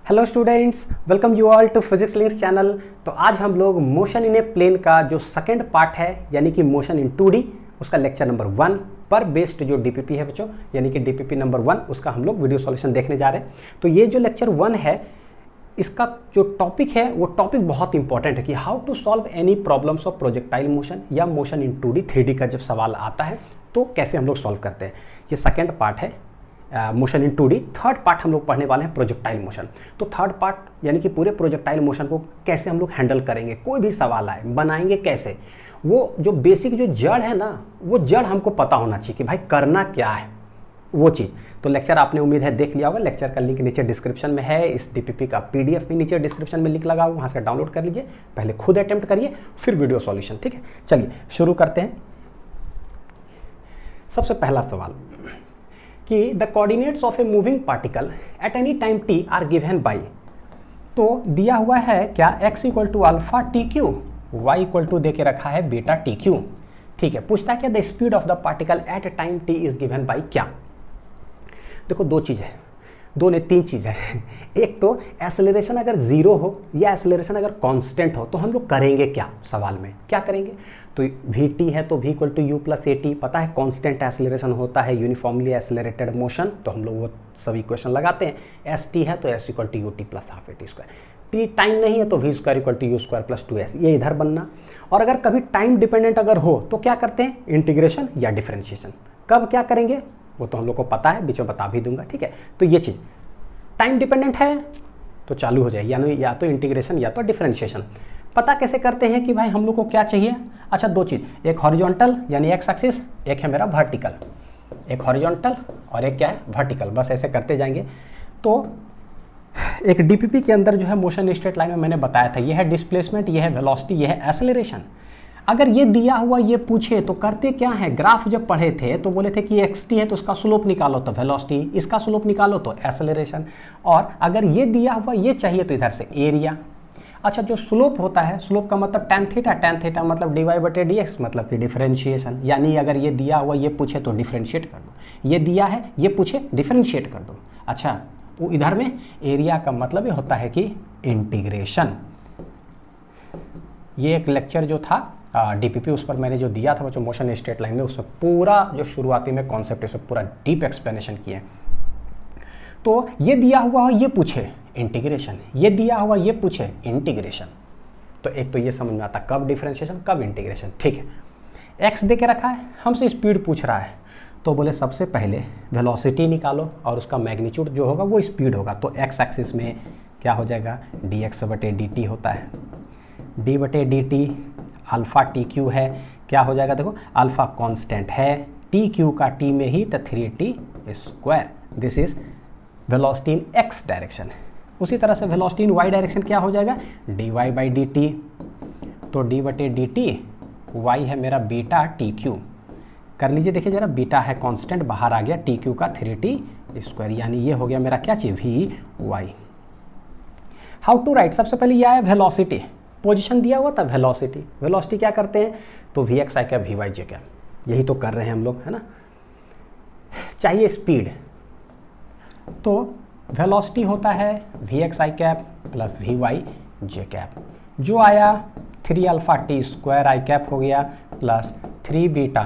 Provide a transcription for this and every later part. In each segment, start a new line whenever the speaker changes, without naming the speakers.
Hello students, welcome you all to physics links channel. तो आज हम लोग मोशन इन ए प्लेन का जो सेकंड पार्ट है यानी कि मोशन इन 2D उसका लेक्चर नंबर 1 पर बेस्ड जो डीपीपी है बच्चों, यानी कि डीपीपी नंबर 1 उसका हम लोग वीडियो सॉल्यूशन देखने जा रहे हैं। तो ये जो लेक्चर 1 है इसका जो टॉपिक है वो टॉपिक बहुत इंपॉर्टेंट है कि how to solve any problems of projectile motion या मोशन इन 2D 3D का जब सवाल आता है तो कैसे हम लोग सॉल्व करते हैं। ये सेकंड पार्ट है motion in 2D। Third part हम लोग पढ़ने वाले हैं प्रोजेक्टाइल मोशन। तो थर्ड पार्ट यानी कि पूरे प्रोजेक्टाइल मोशन को कैसे हम लोग हैंडल करेंगे, कोई भी सवाल आए बनाएंगे कैसे, वो जो बेसिक जो जड़ है ना वो जड़ हमको पता होना चाहिए कि भाई करना क्या है वो चीज़। तो लेक्चर आपने उम्मीद है देख लिया होगा। लेक्चर का लिंक नीचे डिस्क्रिप्शन में है। इस डीपीपी का पीडीएफ भी नीचे डिस्क्रिप्शन में लिंक लगा हुआ, वहाँ से डाउनलोड कर लीजिए। पहले खुद अटेम्प्ट करिए फिर वीडियो सॉल्यूशन, ठीक है। चलिए शुरू करते हैं। सबसे पहला सवाल कि the coordinates of a moving particle at any time T are given by. तो दिया हुआ है क्या x equal to alpha T cube, Y equal to दे के रखा है बीटा टी क्यू, ठीक है। पूछता है क्या the speed of the particle eight a time T is given by क्या। देखो दो चीज़ है, दो ने तीन चीज़ है। एक तो एक्सेलरेशन अगर जीरो हो या एक्सेलरेशन अगर कांस्टेंट हो तो हम लोग करेंगे क्या, सवाल में क्या करेंगे। तो वी टी है तो v equal to u plus a t, पता है कांस्टेंट एक्सेलरेशन होता है यूनिफॉर्मली एक्सेलरेटेड मोशन, तो हम लोग वो सभी इक्वेशन लगाते हैं। एस टी है तो s equal to u T plus half A T square. T time नहीं है तो v square equal to u square plus two s, ये इधर बनना। और अगर कभी टाइम डिपेंडेंट अगर हो तो क्या करते हैं, इंटीग्रेशन या डिफरेंशिएशन। कब क्या करेंगे वो तो हम लोग को पता है, बीच में बता भी दूंगा, ठीक है। तो ये चीज़ टाइम डिपेंडेंट है तो चालू हो जाए, यानी या तो इंटीग्रेशन या तो डिफरेंशिएशन। पता कैसे करते हैं कि भाई हम लोग को क्या चाहिए। अच्छा दो चीज़, एक हॉरिजॉन्टल यानी एक्स एक्सिस, एक है मेरा वर्टिकल। एक हॉरिजॉन्टल और एक क्या है वर्टिकल, बस ऐसे करते जाएंगे। तो एक डीपीपी के अंदर जो है मोशन स्ट्रेट लाइन में मैंने बताया था, ये है डिस्प्लेसमेंट, ये है वेलोसिटी, ये है एक्सेलरेशन। अगर ये दिया हुआ ये पूछे तो करते क्या है, ग्राफ जब पढ़े थे तो बोले थे कि एक्स टी है तो उसका स्लोप निकालो तो वेलोसिटी, इसका स्लोप निकालो तो एक्सेलरेशन। और अगर ये दिया हुआ ये चाहिए तो इधर से एरिया। अच्छा जो स्लोप होता है, स्लोप का मतलब tan थीटा मतलब dy बटे dx मतलब कि डिफरेंशिएशन। यानी अगर ये दिया हुआ ये पूछे तो डिफरेंशिएट कर दो, ये दिया है ये पूछे डिफरेंशिएट कर दो। अच्छा वो इधर में एरिया का मतलब ये होता है कि इंटीग्रेशन। ये एक लेक्चर जो था डीपीपी उस पर मैंने जो दिया था वो जो मोशन स्ट्रेट लाइन में, उसमें पूरा जो शुरुआती में कॉन्सेप्ट है पूरा डीप एक्सप्लेनेशन किया। तो ये दिया हुआ ये पूछे इंटीग्रेशन, ये दिया हुआ ये पूछे इंटीग्रेशन, तो एक तो ये समझ में आता कब डिफरेंशिएशन कब इंटीग्रेशन, ठीक है। एक्स दे के रखा है, हमसे स्पीड पूछ रहा है तो बोले सबसे पहले वेलोसिटी निकालो और उसका मैग्नीट्यूड जो होगा वो स्पीड होगा। तो एक्स एक्सिस में क्या हो जाएगा, डी एक्स बटे डी टी होता है, डी बटे d T alpha T Q है, क्या हो जाएगा देखो अल्फा कांस्टेंट है, टी क्यू का टी में ही तो 3t square, this is velocity in x direction. उसी तरह से वेलोसिटी इन वाई डायरेक्शन क्या हो जाएगा, d y by d t, तो डी बटे डी टी, वाई है मेरा बीटा टी क्यू। कर लीजिए देखिए जरा, बीटा है कांस्टेंट बाहर आ गया, टी क्यू का 3t स्क्वायर, यानी ये हो गया मेरा क्या चीज़ V Y. How to write, सबसे पहले यह है वेलोसिटी, पोजीशन दिया हुआ था वेलोसिटी, वेलोसिटी क्या करते हैं तो v x I cap we Y J cap, यही तो कर रहे हैं हम लोग, है ना। चाहिए स्पीड तो वेलोसिटी होता है वी एक्स आई कैप प्लस वी वाई जे कैप, जो आया 3 अल्फा टी स्क्वायर आई कैप हो गया प्लस 3 बीटा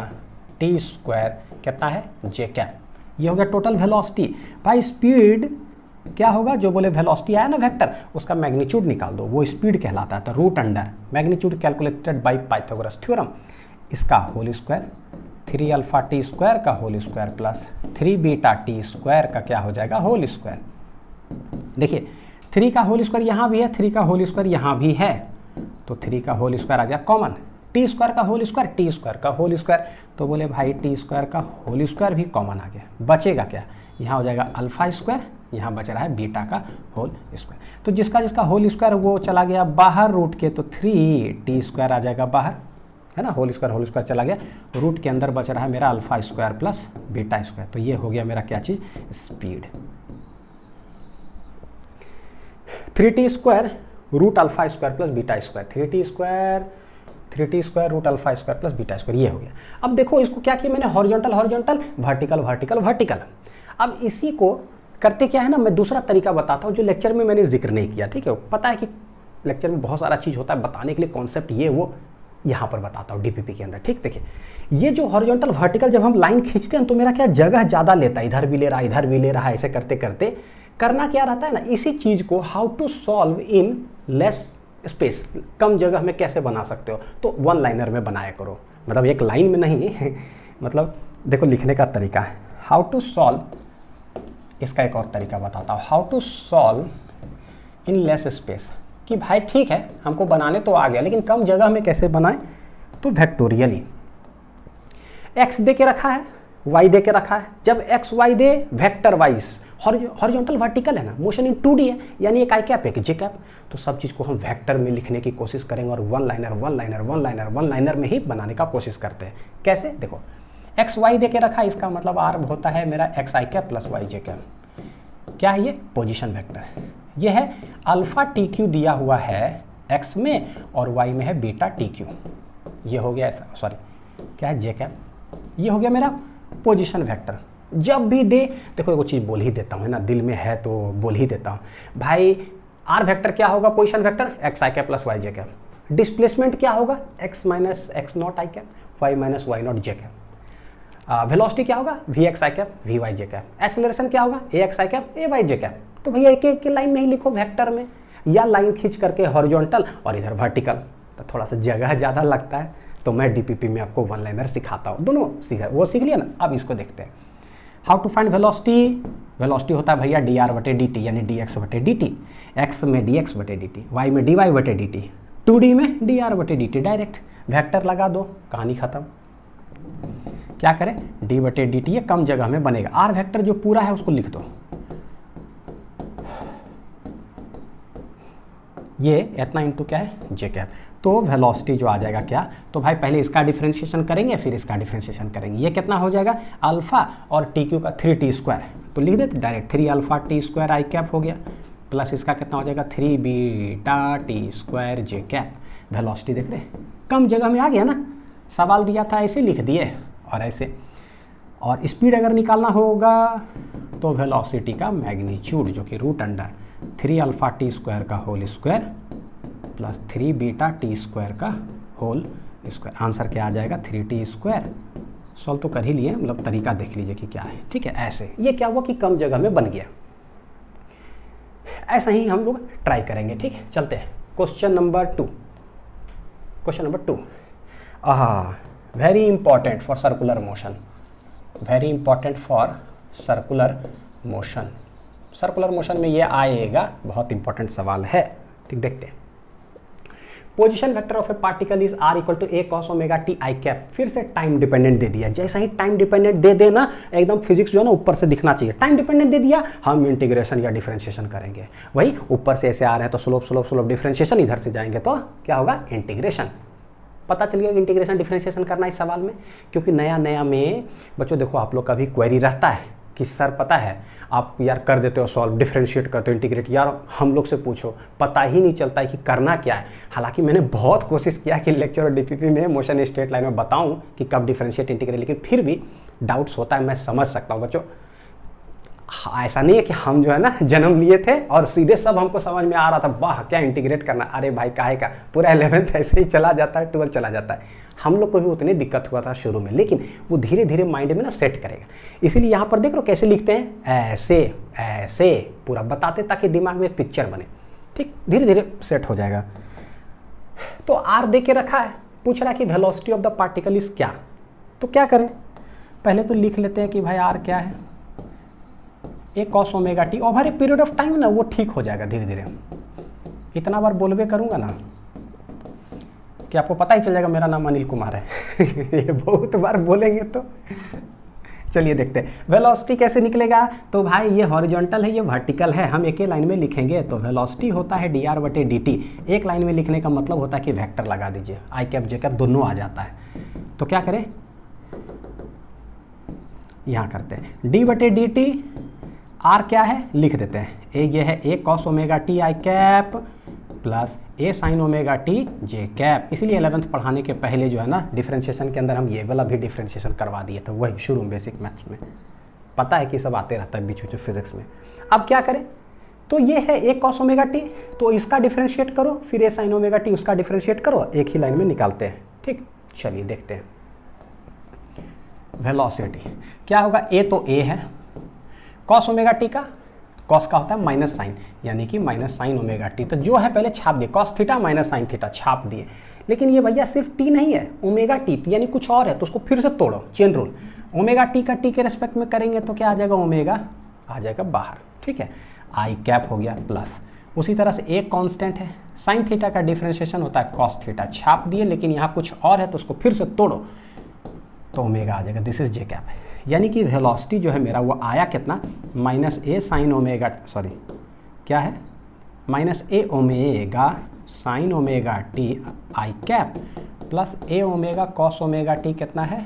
टी स्क्वायर कितना है जे कैप, ये हो गया टोटल वेलोसिटी। भाई स्पीड क्या होगा, जो बोले वेलोसिटी आया ना वेक्टर उसका मैग्नीट्यूड निकाल दो, वो स्पीड कहलाता है। तो root under magnitude calculated by Pythagoras theorem, इसका whole square 3 alpha T square का whole square plus 3 beta T square का क्या हो जाएगा होल स्क्वायर। देखिए 3 का होल स्क्वायर यहाँ भी है, 3 का होल स्क्वायर यहाँ भी है, तो 3 का होल स्क्वायर आ गया कॉमन, टी स्क्वायर का होल स्क्वायर टी स्क्वायर का होल स्क्वायर, तो बोले भाई टी स्क्वायर का होल स्क्वायर भी कॉमन आ गया, बचेगा क्या, यहाँ हो जाएगा अल्फा स्क्वायर, यहाँ बच रहा है बीटा का होल स्क्वायर। तो जिसका जिसका होल स्क्वायर वो चला गया बाहर रूट के, तो 3t स्क्वायर आ जाएगा बाहर, है ना, होल स्क्वायर चला गया, रूट के अंदर बच रहा है मेरा alpha square plus beta square, तो ये हो गया मेरा क्या चीज़ speed. 3t square root alpha square plus beta square, 3t square root alpha square plus beta square, ये हो गया। अब देखो इसको क्या किया मैंने, horizontal horizontal vertical vertical vertical. अब इसी को करते क्या है ना, मैं दूसरा तरीका बताता हूँ जो लेक्चर में मैंने जिक्र नहीं किया, ठीक है। पता है कि लेक्चर में बहुत सारा चीज़ होता है बताने के लिए, कॉन्सेप्ट ये वो, यहाँ पर बताता हूँ डीपीपी के अंदर, ठीक। देखिए ये जो हॉरिजॉन्टल वर्टिकल जब हम लाइन खींचते हैं तो मेरा क्या जगह ज़्यादा लेता है, इधर भी ले रहा है इधर भी ले रहा है, ऐसे करते करते करना क्या रहता है ना, इसी चीज़ को how to solve in less space, कम जगह में कैसे बना सकते हो, तो वन लाइनर में बनाया करो, मतलब एक लाइन में नहीं मतलब देखो लिखने का तरीका है, हाउ टू सॉल्व, इसका एक और तरीका बताता हूँ, how to solve in less space, कि भाई ठीक है हमको बनाने तो आ गया लेकिन कम जगह में कैसे बनाएं, तो वेक्टोरियली x दे के रखा है, y दे के रखा है, जब x y दे वेक्टर वाइज, हॉरिजॉन्टल वर्टिकल है ना, मोशन इन 2D है, यानी एक आई कैप एक जे कैप, तो सब चीज़ को हम वेक्टर में लिखने की कोशिश करेंगे और वन लाइनर में ही बनाने का कोशिश करते हैं। कैसे, देखो एक्स वाई दे के रखा है, इसका मतलब आर होता है मेरा एक्स आई कैप प्लस वाई जे कैप, क्या है ये पोजीशन वेक्टर है, ये है अल्फा टी क्यू दिया हुआ है एक्स में और वाई में है बीटा टी क्यू, ये हो गया, सॉरी क्या है जे कैप, ये हो गया मेरा पोजीशन वेक्टर। जब भी दे, देखो वो चीज़ बोल ही देता हूँ है ना, दिल में है तो बोल ही देता हूँ भाई, आर वेक्टर क्या होगा, पोजीशन वेक्टर एक्स आई कैप प्लस वाई जे कैप, डिस्प्लेसमेंट क्या होगा X minus X naught I cap, Y minus Y naught J cap, velocity क्या होगा V x I cap we Y J cap, acceleration क्या होगा A X I cap A Y J cap. तो भैया एक एक लाइन में ही लिखो वेक्टर में, या लाइन खींच करके हॉरिजॉन्टल और इधर वर्टिकल, तो थोड़ा सा जगह ज़्यादा लगता है, तो मैं डीपीपी में आपको वन लाइनर सिखाता हूँ, दोनों सीखा, वो सीख लिया ना। अब इसको देखते हैं, how to find velocity, velocity होता है भैया डी आर बटे डी टी, यानी डी एक्स बटे डी टी, एक्स में डी एक्स बटे डी टी, वाई में डी वाई बटे डी टी, 2D में डी आर बटे डी टी, डायरेक्ट वेक्टर लगा दो, कहानी खत्म। क्या करें, डी बटे डी टी, ये कम जगह में बनेगा, आर वेक्टर जो पूरा है उसको लिख दो, ये इतना इंटू क्या है जे कैप, तो वेलोसिटी जो आ जाएगा क्या, तो भाई पहले इसका डिफरेंशिएशन करेंगे फिर इसका डिफरेंशिएशन करेंगे, ये कितना हो जाएगा अल्फा और टी क्यू का 3t स्क्वायर, तो लिख देते डायरेक्ट 3 अल्फा टी स्क्वायर आई कैप हो गया, प्लस इसका कितना हो जाएगा 3 beta T square J cap. Velocity देख रहे कम जगह में आ गया ना, सवाल दिया था ऐसे लिख दिए और ऐसे, और स्पीड अगर निकालना होगा तो वेलोसिटी का मैग्नीट्यूड जो कि root under 3 alpha T square का whole square plus 3 beta T square का होल स्क्वायर, आंसर क्या आ जाएगा 3t स्क्वायर। सॉल्व तो कर ही लिए, मतलब तरीका देख लीजिए कि क्या है, ठीक है। ऐसे ये क्या हुआ कि कम जगह में बन गया, ऐसा ही हम लोग ट्राई करेंगे, ठीक है। चलते हैं question number 2, question number 2, very important for circular motion, very important for circular motion, circular motion में ये आएगा, बहुत इंपॉर्टेंट सवाल है, ठीक। देखते हैं, position vector of a particle is r equal to a cos omega T I cap, फिर से टाइम डिपेंडेंट दे दिया, जैसा ही टाइम डिपेंडेंट दे देना एकदम फिजिक्स जो है ना ऊपर से दिखना चाहिए, टाइम डिपेंडेंट दे दिया हम इंटीग्रेशन या डिफरेंशिएशन करेंगे, वही ऊपर से ऐसे आ रहे हैं तो स्लोप स्लोप स्लोप डिफरेंशिएशन, इधर से जाएंगे तो क्या होगा इंटीग्रेशन। पता चल गया इंटीग्रेशन डिफरेंशिएशन करना इस सवाल में, क्योंकि नया नया में बच्चों देखो आप लोग का भी क्वेरी रहता है कि सर पता है आप यार कर देते हो सॉल्व, डिफरेंशिएट करते हो, इंटीग्रेट, यार हम लोग से पूछो पता ही नहीं चलता है कि करना क्या है। हालांकि मैंने बहुत कोशिश किया कि लेक्चर और डीपीपी में मोशन स्ट्रेट लाइन में बताऊं कि कब डिफरेंशिएट इंटीग्रेट, लेकिन फिर भी डाउट्स होता है, मैं समझ सकता हूं बच्चों। ऐसा नहीं है कि हम जो है ना जन्म लिए थे और सीधे सब हमको समझ में आ रहा था, वाह क्या इंटीग्रेट करना, अरे भाई काहे का, पूरा 11th ऐसे ही चला जाता है, 12 चला जाता है। हम लोग को भी उतनी दिक्कत हुआ था शुरू में, लेकिन वो धीरे धीरे माइंड में ना सेट करेगा। इसीलिए यहाँ पर देख लो कैसे लिखते हैं, ऐसे ऐसे पूरा बताते ताकि दिमाग में एक पिक्चर बने, ठीक, धीरे धीरे सेट हो जाएगा। तो आर दे के रखा है, पूछ रहा है कि velocity of the particle is क्या, तो क्या करें, पहले तो लिख लेते हैं कि भाई आर क्या है, A cos omega T, over a period of time ना वो ठीक हो जाएगा धीरे धीरे। इतना बार बोलबे करूंगा ना कि आपको पता ही चल जाएगा मेरा नाम अनिल कुमार है ये बहुत बार बोलेंगे तो। चलिए देखते हैं वेलोसिटी कैसे निकलेगा, तो भाई ये हॉरिजॉन्टल है ये वर्टिकल है, हम एक ही लाइन में लिखेंगे तो वेलोसिटी होता है डी आर बटे डी टी। एक लाइन में लिखने का मतलब होता है कि वेक्टर लगा दीजिए, आई कैप जे कैप दोनों आ जाता है। तो क्या करें, यहाँ करते हैं डी बटे डी टी, आर क्या है लिख देते हैं, ए ये है A cos omega T I cap plus A sine omega T J cap. इसीलिए 11th पढ़ाने के पहले जो है ना डिफरेंशिएशन के अंदर हम ये वाला भी डिफरेंशिएशन करवा दिए थे, वही शुरू में बेसिक मैथ्स में, पता है कि सब आते रहता है बीच बीच में फिजिक्स में। अब क्या करें, तो ये है a cos ओमेगा टी, तो इसका डिफरेंशिएट करो, फिर a sin ओमेगा टी उसका डिफरेंशिएट करो, एक ही लाइन में निकालते हैं। ठीक, चलिए देखते हैं। वेलोसिटी क्या होगा, a तो a है, cos ओमेगा टी का cos का होता है माइनस साइन, यानी कि माइनस साइन ओमेगा टी, तो जो है पहले छाप दिए, cos theta minus sine theta छाप दिए। लेकिन ये भैया सिर्फ t नहीं है, ओमेगा टी यानी कुछ और है, तो उसको फिर से तोड़ो, चेन रूल। ओमेगा टी का t के रेस्पेक्ट में करेंगे तो क्या आ जाएगा, ओमेगा आ जाएगा बाहर। ठीक है, आई कैप हो गया प्लस, उसी तरह से एक कांस्टेंट है, साइन थीटा का डिफरेंशिएशन होता है cos थीटा, छाप दिए, लेकिन यहाँ कुछ और है तो उसको फिर से तोड़ो तो ओमेगा आ जाएगा। दिस इज जे कैप, यानी कि वेलोसिटी जो है मेरा वो आया कितना, माइनस ए साइन ओमेगा, सॉरी क्या है, minus A omega sine omega T I cap plus A omega cos omega T कितना है,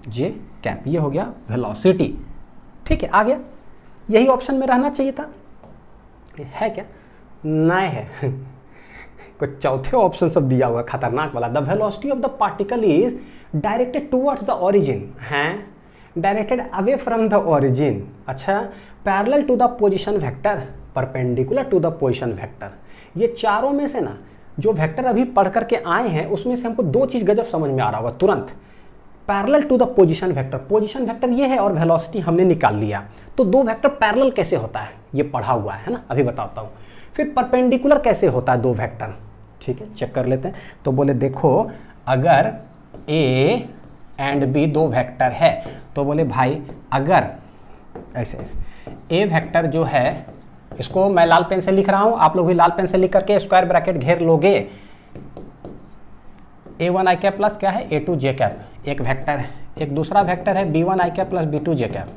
जे कैप। ये हो गया वेलोसिटी। ठीक है, आ गया, यही ऑप्शन में रहना चाहिए था, है क्या, नहीं है कुछ चौथे ऑप्शन सब दिया हुआ खतरनाक वाला। The velocity of the particle is directed towards the origin, हैं directed away from the origin, अच्छा parallel to the position vector, perpendicular to the position vector. ये चारों में से ना जो वेक्टर अभी पढ़ करके आए हैं उसमें से हमको दो चीज गजब समझ में आ रहा होगा तुरंत। Parallel to the position vector, position vector ये है और वेलोसिटी हमने निकाल लिया, तो दो वेक्टर पैरेलल कैसे होता है ये पढ़ा हुआ है ना, अभी बताता हूँ। फिर परपेंडिकुलर कैसे होता है दो वेक्टर, ठीक है चेक कर लेते हैं। तो बोले देखो अगर ए एंड बी दो वेक्टर है, तो बोले भाई अगर ऐसे ए वेक्टर जो है, इसको मैं लाल पेन से लिख रहा हूं, आप लोग भी लाल पेन से लिख करके स्क्वायर ब्रैकेट घेर लोगे। a1 i कैप प्लस क्या है a2 j कैप, एक वेक्टर है, एक दूसरा वेक्टर है b1 i cap plus b2 j cap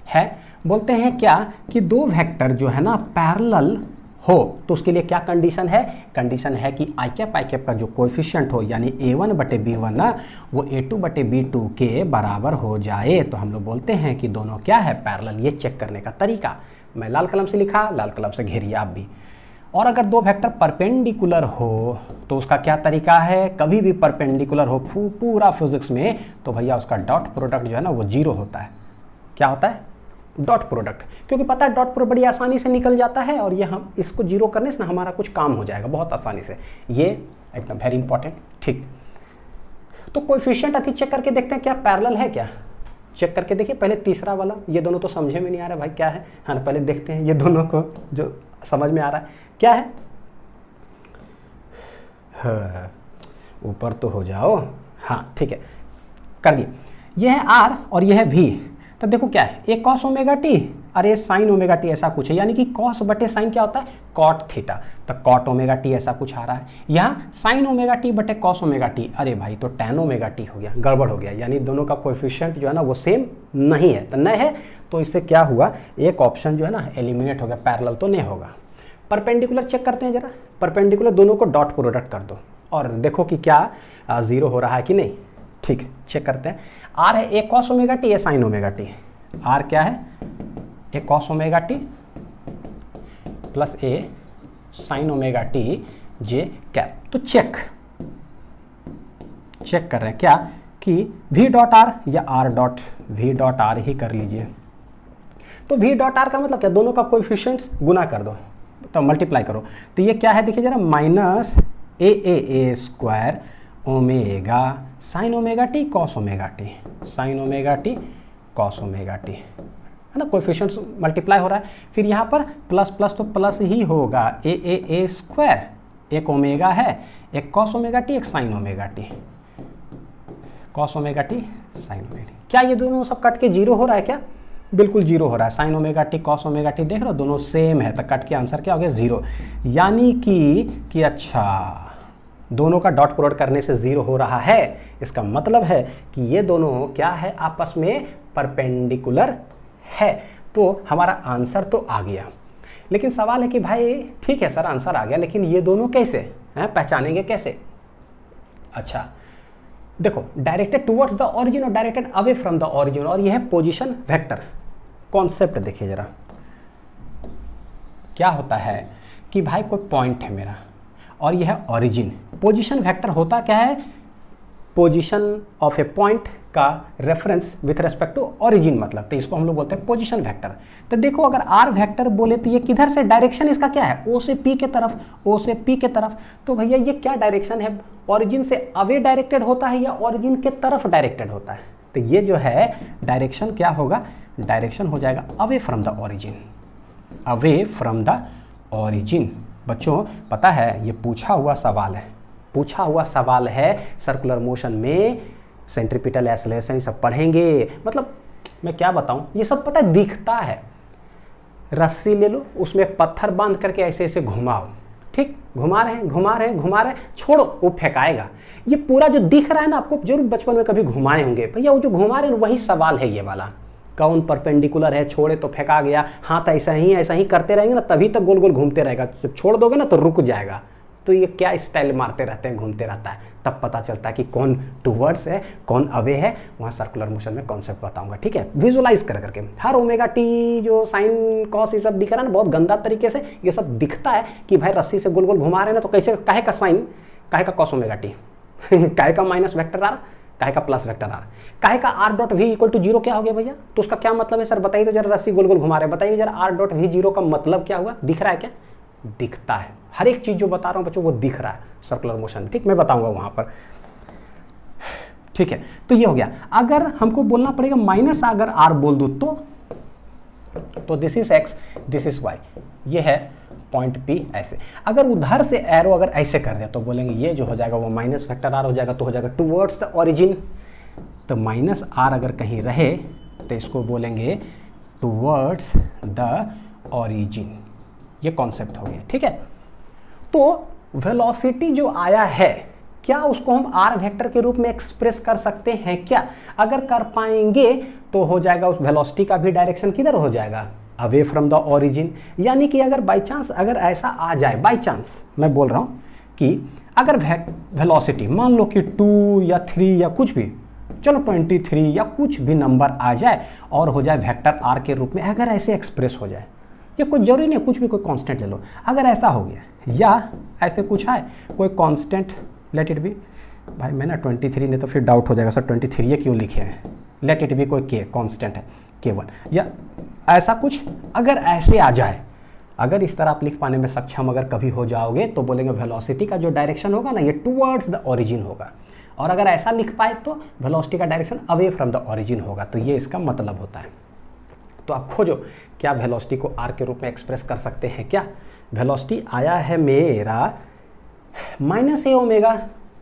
है। बोलते हैं क्या कि दो वेक्टर जो है ना पैरेलल हो तो उसके लिए क्या कंडीशन है, कंडीशन है कि आई कैप का जो कोएफिशिएंट हो यानी a1 बटे b1 ना वो a2 बटे b2 के बराबर हो जाए, तो हम लोग बोलते हैं कि दोनों क्या है पैरेलल। ये चेक करने का तरीका मैं लाल कलम से लिखा, लाल कलम से घेरिए आप भी। और अगर दो वेक्टर परपेंडिकुलर हो तो उसका क्या तरीका है, कभी भी परपेंडिकुलर हो पूरा फिजिक्स में तो भैया उसका डॉट प्रोडक्ट जो है ना वो जीरो होता है। क्या होता है, डॉट प्रोडक्ट, क्योंकि पता है डॉट प्रोडक्ट बड़ी आसानी से निकल जाता है और ये हम इसको जीरो करने से ना हमारा कुछ काम हो जाएगा बहुत आसानी से, ये एकदम वेरी इंपॉर्टेंट। ठीक, तो कोएफिशिएंट अति चेक करके देखते हैं क्या पैरेलल है क्या, चेक करके देखिए। पहले तीसरा वाला, ये दोनों तो समझे में नहीं आ रहा भाई क्या है, हाँ पहले देखते हैं ये दोनों को जो समझ में आ रहा है क्या है। हाँ, ऊपर तो हो जाओ, हाँ ठीक है कर दिए। ये है आर और ये है वी, तो देखो क्या है ए कॉस ओमेगा टी और ए साइन ओमेगा टी, ऐसा कुछ है, यानी कि कॉस बटे साइन क्या होता है कॉट थीटा, तो कॉट ओमेगा टी ऐसा कुछ आ रहा है। यहाँ साइन ओमेगा टी बटे कॉस ओमेगा टी, अरे भाई तो टैन ओमेगा टी हो गया, गड़बड़ हो गया, यानी दोनों का कोएफिशिएंट जो है ना वो सेम नहीं है, तो नहीं है तो इससे क्या हुआ, एक ऑप्शन जो है ना एलिमिनेट हो गया, पैरेलल तो नहीं होगा। परपेंडिकुलर चेक करते हैं जरा, परपेंडिकुलर दोनों को डॉट प्रोडक्ट कर दो और देखो कि क्या जीरो हो रहा है कि नहीं। ठीक, चेक करते हैं। आर है A cos omega T, A sine omega T, R क्या है A cos omega T plus A sine omega T J cap. तो चेक कर रहे हैं क्या कि v डॉट आर या r dot v dot R ही कर लीजिए। तो v डॉट आर का मतलब क्या, दोनों का कोएफिशिएंट्स गुना कर दो तो मल्टीप्लाई करो, तो ये क्या है देखिए जरा, minus A square omega sine omega T cos omega T, sine omega T cos omega T, है ना, कोएफिशिएंट्स मल्टीप्लाई हो रहा है। फिर यहाँ पर प्लस प्लस तो प्लस ही होगा, ए स्क्वायर, एक ओमेगा है, एक कॉस ओमेगा टी, एक sign omega T, cos omega T sine omega T. क्या ये दोनों सब कट के जीरो हो रहा है क्या, बिल्कुल जीरो हो रहा है। Sign omega T cos omega T देख रहे हो दोनों सेम है, तो कट के आंसर क्या हो गया जीरो, यानी कि अच्छा दोनों का डॉट प्रोडक्ट करने से जीरो हो रहा है, इसका मतलब है कि ये दोनों क्या है आपस में परपेंडिकुलर है। तो हमारा आंसर तो आ गया, लेकिन सवाल है कि भाई ठीक है सर आंसर आ गया, लेकिन ये दोनों कैसे हैं, पहचानेंगे कैसे। अच्छा देखो, डायरेक्टेड टुवर्ड्स द ओरिजिन और directed away from the origin, और ये है पोजीशन वेक्टर। कॉन्सेप्ट देखिए जरा, क्या होता है कि भाई कोई पॉइंट है मेरा और यह है ओरिजिन। पोजीशन वेक्टर होता क्या है, पोजीशन ऑफ ए पॉइंट का reference with respect to origin, मतलब तो इसको हम लोग बोलते हैं पोजीशन वेक्टर। तो देखो अगर आर वेक्टर बोले तो ये किधर से, डायरेक्शन इसका क्या है, ओ से पी के तरफ, ओ से पी के तरफ। तो भैया ये क्या डायरेक्शन है, ओरिजिन से अवे डायरेक्टेड होता है या ओरिजिन के तरफ डायरेक्टेड होता है? तो ये जो है डायरेक्शन क्या होगा, डायरेक्शन हो जाएगा away from the origin, away from the origin. बच्चों पता है ये पूछा हुआ सवाल है, पूछा हुआ सवाल है। सर्कुलर मोशन में सेंट्रीपिटल एक्सेलरेशन सब पढ़ेंगे, मतलब मैं क्या बताऊं, ये सब पता है दिखता है। रस्सी ले लो, उसमें एक पत्थर बांध करके ऐसे ऐसे घुमाओ, ठीक, घुमा रहे हैं घुमा रहे हैं घुमा रहे हैं, छोड़ो वो फेंकाएगा। ये पूरा जो दिख रहा है ना, आपको जरूर बचपन में कभी घुमाए होंगे भैया, वो जो घुमा रहे हैं वही सवाल है ये वाला। कौन परपेंडिकुलर है, छोड़े तो फेंका गया, हाथ ऐसा ही करते रहेंगे ना तभी तक गोल गोल घूमते रहेगा, जब छोड़ दोगे ना तो रुक जाएगा। तो ये क्या स्टाइल मारते रहते हैं, घूमते रहता है, तब पता चलता है कि कौन टूवर्ड्स है कौन अवे है। वहाँ सर्कुलर मोशन में कॉन्सेप्ट बताऊंगा, ठीक है, विजुअलाइज कर करके। हर ओमेगा टी जो साइन कॉस ये सब दिख रहा है ना बहुत गंदा तरीके से, ये सब दिखता है कि भाई रस्सी से गोल गोल घुमा रहे हैं ना, तो कैसे, काहे का साइन, काहे का कॉस ओमेगा टी काहे का माइनस वेक्टर आर, काहे का प्लस वेक्टर आर, काहे का r dot v equal to zero क्या हो गया भैया? तो उसका क्या मतलब है सर बताइए तो जरा, रस्सी गोल गोल घुमा रहे हैं, बताइए जरा आर डॉट वी जीरो का मतलब क्या हुआ? दिख रहा है क्या? दिखता है। हर एक चीज जो बता रहा हूं बच्चों वो दिख रहा है सर्कुलर मोशन, ठीक, मैं बताऊंगा वहां पर, ठीक है। तो ये हो गया। अगर हमको बोलना पड़ेगा माइनस अगर आर बोल दूं तो this is x, this is y, ये है पॉइंट पी ऐसे। अगर उधर से एरो अगर ऐसे कर दे तो बोलेंगे ये जो हो जाएगा वो माइनस वेक्टर आर हो जाएगा, तो हो जाएगा टूवर्ड्स द ओरिजिन। तो माइनस आर अगर कहीं रहे तो इसको बोलेंगे टूवर्ड्स द ओरिजिन। ये कॉन्सेप्ट हो गया, ठीक है। तो वेलोसिटी जो आया है, क्या उसको हम आर वेक्टर के रूप में एक्सप्रेस कर सकते हैं क्या? अगर कर पाएंगे तो हो जाएगा उस वेलोसिटी का भी डायरेक्शन किधर हो जाएगा, अवे फ्रॉम द ओरिजिन। यानी कि अगर बाई चांस अगर ऐसा आ जाए, बाई चांस मैं बोल रहा हूं कि अगर वेलोसिटी मान लो कि 2 या 3 या कुछ भी, चलो 23 या कुछ भी नंबर आ जाए और हो जाए वेक्टर आर के रूप में, अगर ऐसे एक्सप्रेस हो जाए, ये कोई जरूरी नहीं, कुछ भी कोई कांस्टेंट ले लो, अगर ऐसा हो गया या ऐसे कुछ है कोई कांस्टेंट, लेट इट बी, भाई मैं ना 23 ने तो फिर डाउट हो जाएगा सर 23 ये क्यों लिखे हैं, लेट इट बी कोई के कांस्टेंट है K1 या ऐसा कुछ, अगर ऐसे आ जाए, अगर इस तरह आप लिख पाने में सक्षम अगर कभी हो जाओगे तो बोलेंगे वेलोसिटी का जो डायरेक्शन होगा ना ये टुवर्ड्स द ओरिजिन होगा। और अगर ऐसा लिख पाए तो वेलोसिटी का direction away from the origin होगा। तो ये इसका मतलब होता है। तो आप खोजो क्या वेलोसिटी को आर के रूप में एक्सप्रेस कर सकते हैं क्या? वेलोसिटी आया है मेरा minus A omega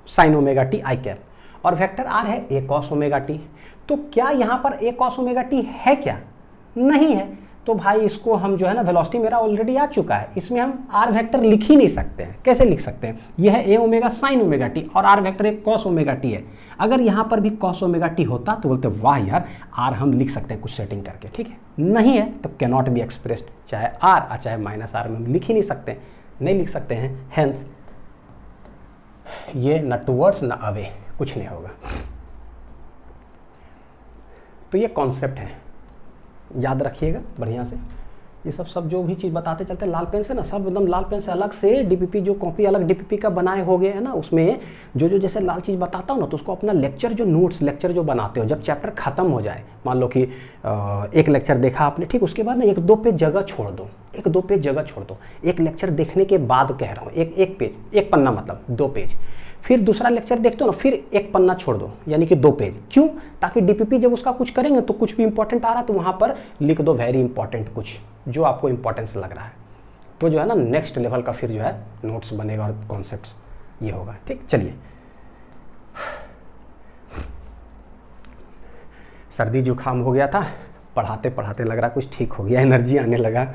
sine omega T I cap, और वेक्टर आर है ए कॉस ओमेगा टी। तो क्या यहाँ पर ए कॉस ओमेगा टी है क्या? नहीं है। तो भाई इसको हम जो है ना, वेलोसिटी मेरा ऑलरेडी आ चुका है, इसमें हम आर वेक्टर लिख ही नहीं सकते हैं। कैसे लिख सकते हैं? यह है ए ओमेगा साइन ओमेगा टी और आर वेक्टर एक कॉस ओमेगा टी है। अगर यहाँ पर भी कॉस ओमेगा टी होता तो बोलते वाह यार आर हम लिख सकते हैं कुछ सेटिंग करके, ठीक है। नहीं है तो कैन नॉट बी एक्सप्रेस्ड, चाहे आर चाहे माइनस आर में हम लिख ही नहीं सकते, नहीं लिख सकते हैं। हेंस ये न टूवर्ड्स न अवे, कुछ नहीं होगा। तो ये कॉन्सेप्ट है, याद रखिएगा बढ़िया से। ये सब जो भी चीज़ बताते चलते लाल पेन से ना, सब एकदम लाल पेन से अलग से डीपीपी जो कॉपी अलग डीपीपी का बनाए हो गए हैं ना, उसमें जो जैसे लाल चीज़ बताता हूँ ना, तो उसको अपना लेक्चर जो नोट्स लेक्चर जो बनाते हो, जब चैप्टर खत्म हो जाए, मान लो कि एक लेक्चर देखा आपने, ठीक, उसके बाद ना 1-2 पेज जगह छोड़ दो, 1-2 पेज जगह छोड़ दो। एक लेक्चर देखने के बाद कह रहा हूँ, एक पेज, एक पन्ना मतलब 2 पेज, फिर दूसरा लेक्चर देखते हो ना, फिर एक पन्ना छोड़ दो, यानी कि 2 पेज। क्यों? ताकि डीपीपी जब उसका कुछ करेंगे तो कुछ भी इंपॉर्टेंट आ रहा है तो वहाँ पर लिख दो वेरी इंपॉर्टेंट, कुछ जो आपको इंपॉर्टेंस लग रहा है। तो जो है ना नेक्स्ट लेवल का फिर जो है नोट्स बनेगा और कॉन्सेप्ट्स ये होगा, ठीक। चलिए, सर्दी जुकाम हो गया था, पढ़ाते पढ़ाते लग रहा कुछ ठीक हो गया, एनर्जी आने लगा।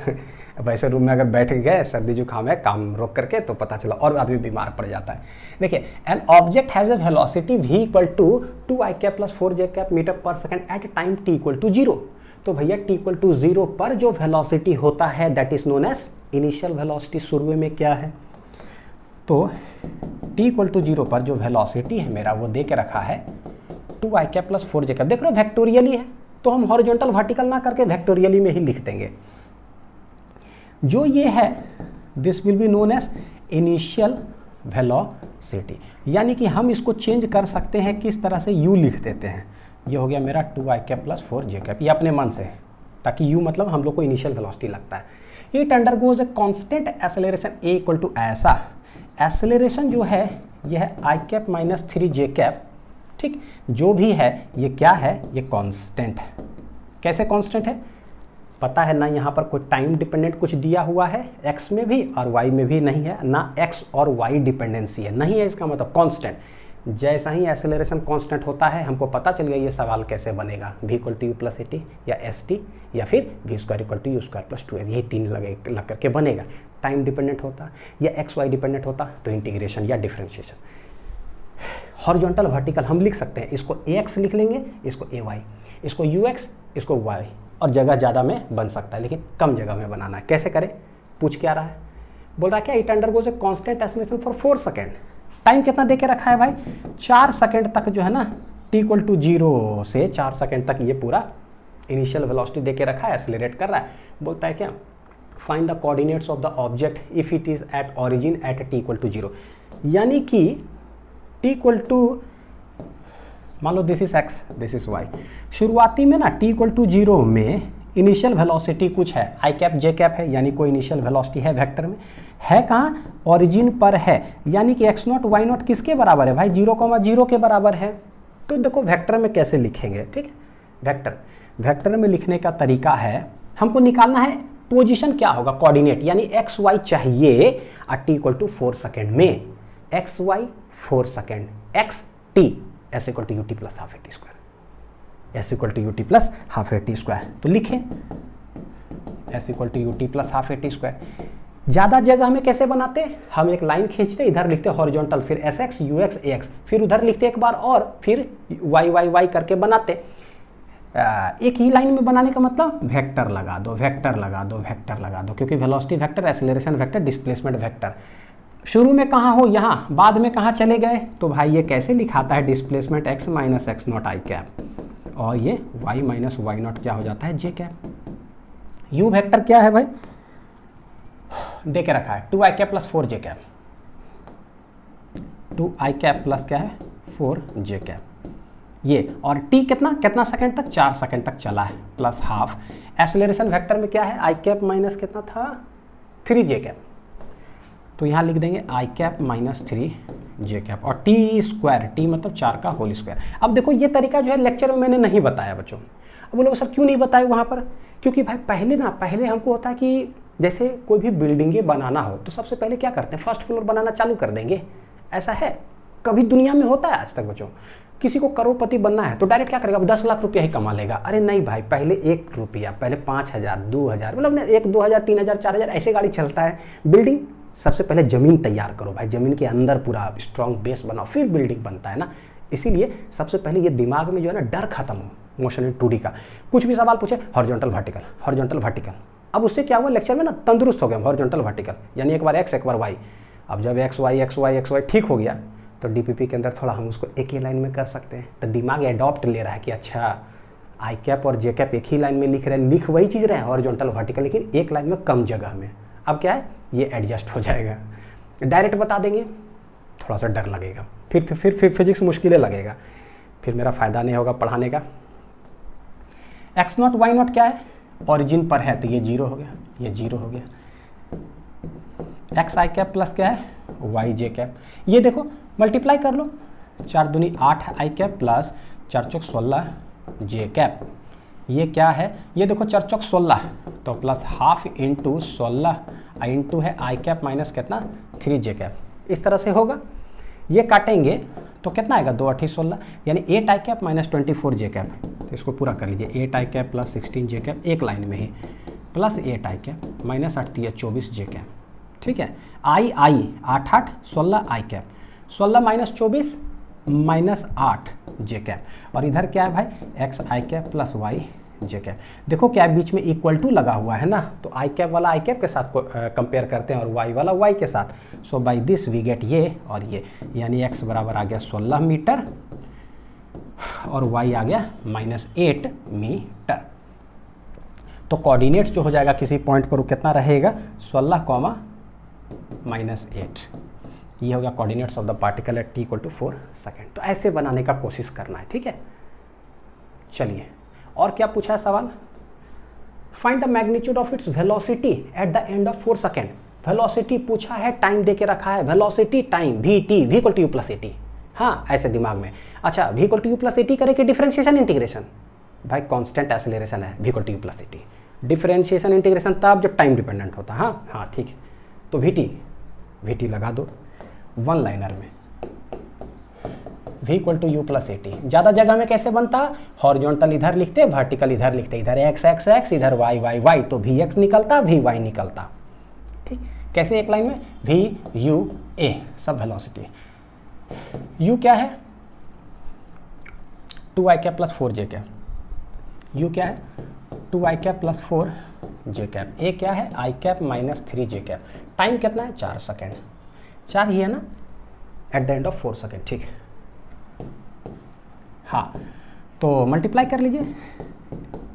अब ऐसे रूम में अगर बैठ गए, सर्दी जुकाम है, काम रोक करके, तो पता चला और आदमी बीमार पड़ जाता है। देखिए, an object has a velocity v equal to 2i cap plus 4j cap metre पर second at time t equal to 0। तो भैया t इक्वल टू 0 पर जो वेलोसिटी होता है that is known as initial velocity. शुरू में क्या है? तो t इक्वल टू 0 पर जो वेलोसिटी है मेरा वो दे के रखा है 2i cap plus 4j cap. देख रहे हो वेक्टोरियली है, तो हम हॉरिजॉन्टल वर्टिकल ना करके वेक्टोरियली में ही लिख देंगे। जो ये है this will be known as initial velocity. यानी कि हम इसको चेंज कर सकते हैं किस तरह से, u लिख देते हैं। ये हो गया मेरा 2i cap plus 4j cap, ये अपने मन से है, ताकि u मतलब हम लोग को इनिशियल वेलोसिटी लगता है। It undergoes a constant acceleration a equal to ऐसा, एक्सेलरेशन जो है ये है i cap minus 3j cap, ठीक। जो भी है ये क्या है, ये कांस्टेंट है। कैसे कांस्टेंट है पता है ना, यहाँ पर कोई टाइम डिपेंडेंट कुछ दिया हुआ है x में भी और y में भी नहीं है, ना x और y डिपेंडेंसी है, नहीं है, इसका मतलब कांस्टेंट। जैसा ही एक्सेलरेशन कांस्टेंट होता है हमको पता चल गया ये सवाल कैसे बनेगा, v equal to u plus a t या एस टी या फिर v square equal to u square plus 2s, यही तीन लग करके बनेगा। टाइम डिपेंडेंट होता या एक्स वाई डिपेंडेंट होता तो इंटीग्रेशन या डिफरेंशिएशन। हॉरिजॉन्टल वर्टिकल हम लिख सकते हैं, इसको ax लिख लेंगे, इसको ay, इसको ux, इसको y, और जगह ज़्यादा में बन सकता है लेकिन कम जगह में बनाना है। कैसे करें, पूछ क्या रहा है, बोल रहा है क्या, it undergoes a constant acceleration for 4 second. Time कितना दे के रखा है भाई, 4 सेकेंड तक जो है ना, t इक्वल टू 0 से 4 सेकेंड तक ये पूरा इनिशियल वेलोसिटी दे के रखा है, एक्सेलरेट कर रहा है। बोलता है क्या, find the coordinates of the object if it is at origin at t equal to 0। यानी कि t इक्वल टू, मान लो this is x, this is y, शुरुआती में ना t इक्वल टू 0 में इनिशियल वेलोसिटी कुछ है, i कैप j कैप है, यानी कोई इनिशियल वेलोसिटी है वेक्टर में, है कहाँ, ओरिजिन पर है। यानी कि x नॉट y नॉट किसके बराबर है भाई, 0,0 के बराबर है। तो देखो वेक्टर में कैसे लिखेंगे, ठीक है। वेक्टर में लिखने का तरीका है, हमको निकालना है पोजीशन क्या होगा, कोऑर्डिनेट, यानी एक्स वाई चाहिए t इक्वल टू 4 सेकेंड में, x y 4 second, x t, s equal to u T plus half A T square, s equal to u T plus half A T square. तो लिखें s equal to u T plus half A T square. ज़्यादा जगह में कैसे बनाते हैं, हम एक लाइन खींचते, इधर लिखते हॉरिजॉन्टल, फिर S x you x A x, फिर उधर लिखते एक बार और, फिर वाई वाई वाई करके बनाते। एक ही लाइन में बनाने का मतलब वेक्टर लगा दो, वेक्टर लगा दो, वेक्टर लगा दो, क्योंकि velocity vector, acceleration vector, displacement vector. शुरू में कहाँ हो, यहाँ, बाद में कहाँ चले गए, तो भाई ये कैसे लिखाता है, displacement x minus X naught I cap, और ये y माइनस वाई नॉट क्या हो जाता है, जे कैप। यू वेक्टर क्या है भाई, दे के रखा है 2i cap plus 4j cap, 2i cap plus क्या है 4j कैप ये, और t कितना सेकंड तक, 4 सेकंड तक चला है, प्लस हाफ। एक्सेलरेशन वेक्टर में क्या है, i कैप माइनस कितना था 3j कैप, तो यहाँ लिख देंगे i cap minus 3j cap, और t स्क्वायर, t मतलब 4 का होल स्क्वायर। अब देखो ये तरीका जो है लेक्चर में मैंने नहीं बताया बच्चों। अब बोलोगे सर क्यों नहीं बताए वहाँ पर, क्योंकि भाई पहले हमको होता है कि जैसे कोई भी बिल्डिंगें बनाना हो तो सबसे पहले क्या करते हैं, फर्स्ट फ्लोर बनाना चालू कर देंगे, ऐसा है कभी दुनिया में होता है आज तक बच्चों। किसी को करोड़पति बनना है तो डायरेक्ट क्या करेगा, 10 लाख रुपया ही कमा लेगा। अरे नहीं भाई, पहले 1 रुपया, पहले 5,000, 2,000, मतलब 1, 2,000, 3,000, 4,000 ऐसे गाड़ी चलता है। बिल्डिंग सबसे पहले ज़मीन तैयार करो भाई, ज़मीन के अंदर पूरा स्ट्रॉन्ग बेस बनाओ, फिर बिल्डिंग बनता है ना। इसीलिए सबसे पहले ये दिमाग में जो है ना डर खत्म हो, मोशन इन 2D का। कुछ भी सवाल पूछे हॉरिजॉन्टल वर्टिकल, हॉरिजॉन्टल वर्टिकल, अब उससे क्या हुआ लेक्चर में ना तंदुरुस्त हो गया हॉरिजॉन्टल वर्टिकल, यानी एक बार एक्स एक बार वाई। अब जब एक्स वाई ठीक हो गया तो डीपीपी के अंदर थोड़ा हम उसको एक ही लाइन में कर सकते हैं। तो दिमाग एडॉप्ट ले रहा है कि अच्छा आई कैप और जे कैप एक ही लाइन में लिख रहे हैं, लिख वही चीज़ रहे हैं हॉरिजॉन्टल वर्टिकल, लेकिन एक लाइन में कम जगह में। अब क्या है, ये एडजस्ट हो जाएगा, डायरेक्ट बता देंगे, थोड़ा सा डर लगेगा, फिर फिजिक्स मुश्किलें लगेगा, फिर मेरा फ़ायदा नहीं होगा पढ़ाने का। एक्स नॉट वाई नॉट क्या है, ऑरिजिन पर है तो ये 0 हो गया, ये 0 हो गया। एक्स आई कैप प्लस क्या है वाई जे कैप, ये देखो मल्टीप्लाई कर लो, 4 दूनी 8 आई कैप प्लस 4 चौक 16 जे कैप। ये क्या है, ये देखो 4 चौक 16 तो प्लस हाफ इंटू 16 इंटू है आई कैप माइनस कितना 3 जे कैप, इस तरह से होगा। ये काटेंगे तो कितना आएगा 2 8 16, यानी 8 आई कैप माइनस 24 जे कैप। तो इसको पूरा कर लीजिए, 8 आई कैप प्लस 16 जे कैप एक लाइन में ही, प्लस 8 आई कैप माइनस 8 24 जे कैप, ठीक है। आई 8 8 16 आई कैप, 16 माइनस 24 माइनस 8 जे कैप, और इधर क्या है भाई एक्स आई कैप प्लस वाई जे कैप। देखो क्या बीच में इक्वल टू लगा हुआ है ना, तो आई कैप वाला आई कैप के साथ कंपेयर करते हैं और वाई वाला वाई के साथ। So by this we get ये और ये, यानी एक्स बराबर आ गया 16 मीटर और वाई आ गया -8 मीटर। तो कोऑर्डिनेट जो हो जाएगा किसी पॉइंट पर वो कितना रहेगा 16, -8। ये हो गया coordinates of the particle at t equal to 4 second. तो ऐसे बनाने का कोशिश करना है, ठीक है। चलिए और क्या पूछा है सवाल, find the magnitude of its velocity at the end of 4 second. Velocity पूछा है, टाइम दे के रखा है, velocity time v t v equal to u plus a t. हाँ ऐसे दिमाग में, अच्छा v equal to u plus a t करे कि डिफरेंशिएशन इंटीग्रेशन, भाई कांस्टेंट एक्सेलरेशन है v equal to u plus a t. Differentiation integration तब जब टाइम डिपेंडेंट होता है। हाँ ठीक है, तो v t लगा दो वन लाइनर में, v equal to u plus a t. ज़्यादा जगह में कैसे बनता, हॉरिजॉन्टल इधर लिखते, वर्टिकल इधर लिखते, इधर x x x इधर y y y, तो vx निकलता vy निकलता, ठीक। कैसे एक लाइन में v u a सब वेलोसिटी। u क्या है 2i cap plus 4j cap, u क्या है 2i cap plus 4j cap, a क्या है i cap minus 3j cap. Time कितना है 4 सेकेंड, 4 ही है ना eight the end of 4 second, ठीक। हाँ तो मल्टीप्लाई कर लीजिए,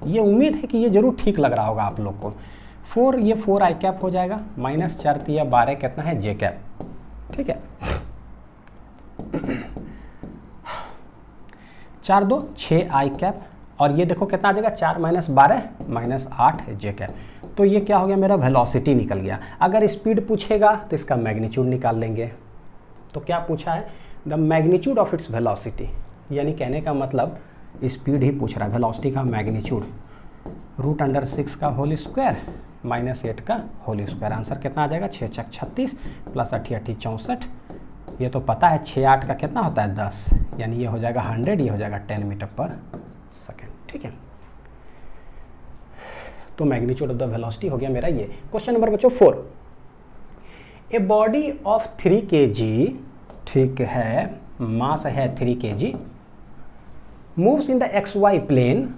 ये उम्मीद है कि ये जरूर ठीक लग रहा होगा आप लोग को। 4 ये 4i कैप हो जाएगा, माइनस 4 3 12 कितना है j कैप, ठीक है। 4 2 6i कैप, और ये देखो कितना आ जाएगा 4 माइनस 12 माइनस 8 j कैप। तो ये क्या हो गया, मेरा वेलोसिटी निकल गया। अगर स्पीड पूछेगा तो इसका मैग्नीट्यूड निकाल लेंगे। तो क्या पूछा है, the magnitude of its velocity, यानी कहने का मतलब स्पीड ही पूछ रहा है, वेलोसिटी का मैग्नीट्यूड √6 का होल स्क्वायर माइनस 8 का होल स्क्वायर। आंसर कितना आ जाएगा 6 छक 36 प्लस 8 8 64। ये तो पता है 6 8 का कितना होता है 10, यानी ये हो जाएगा 100, ये हो जाएगा 10 मीटर पर सेकेंड, ठीक है। तो मैग्नीट्यूड ऑफ द वेलोसिटी हो गया मेरा ये। क्वेश्चन नंबर बच्चों 4, ए बॉडी ऑफ 3 kg, ठीक है, मास है 3 kg, moves in the XY plane,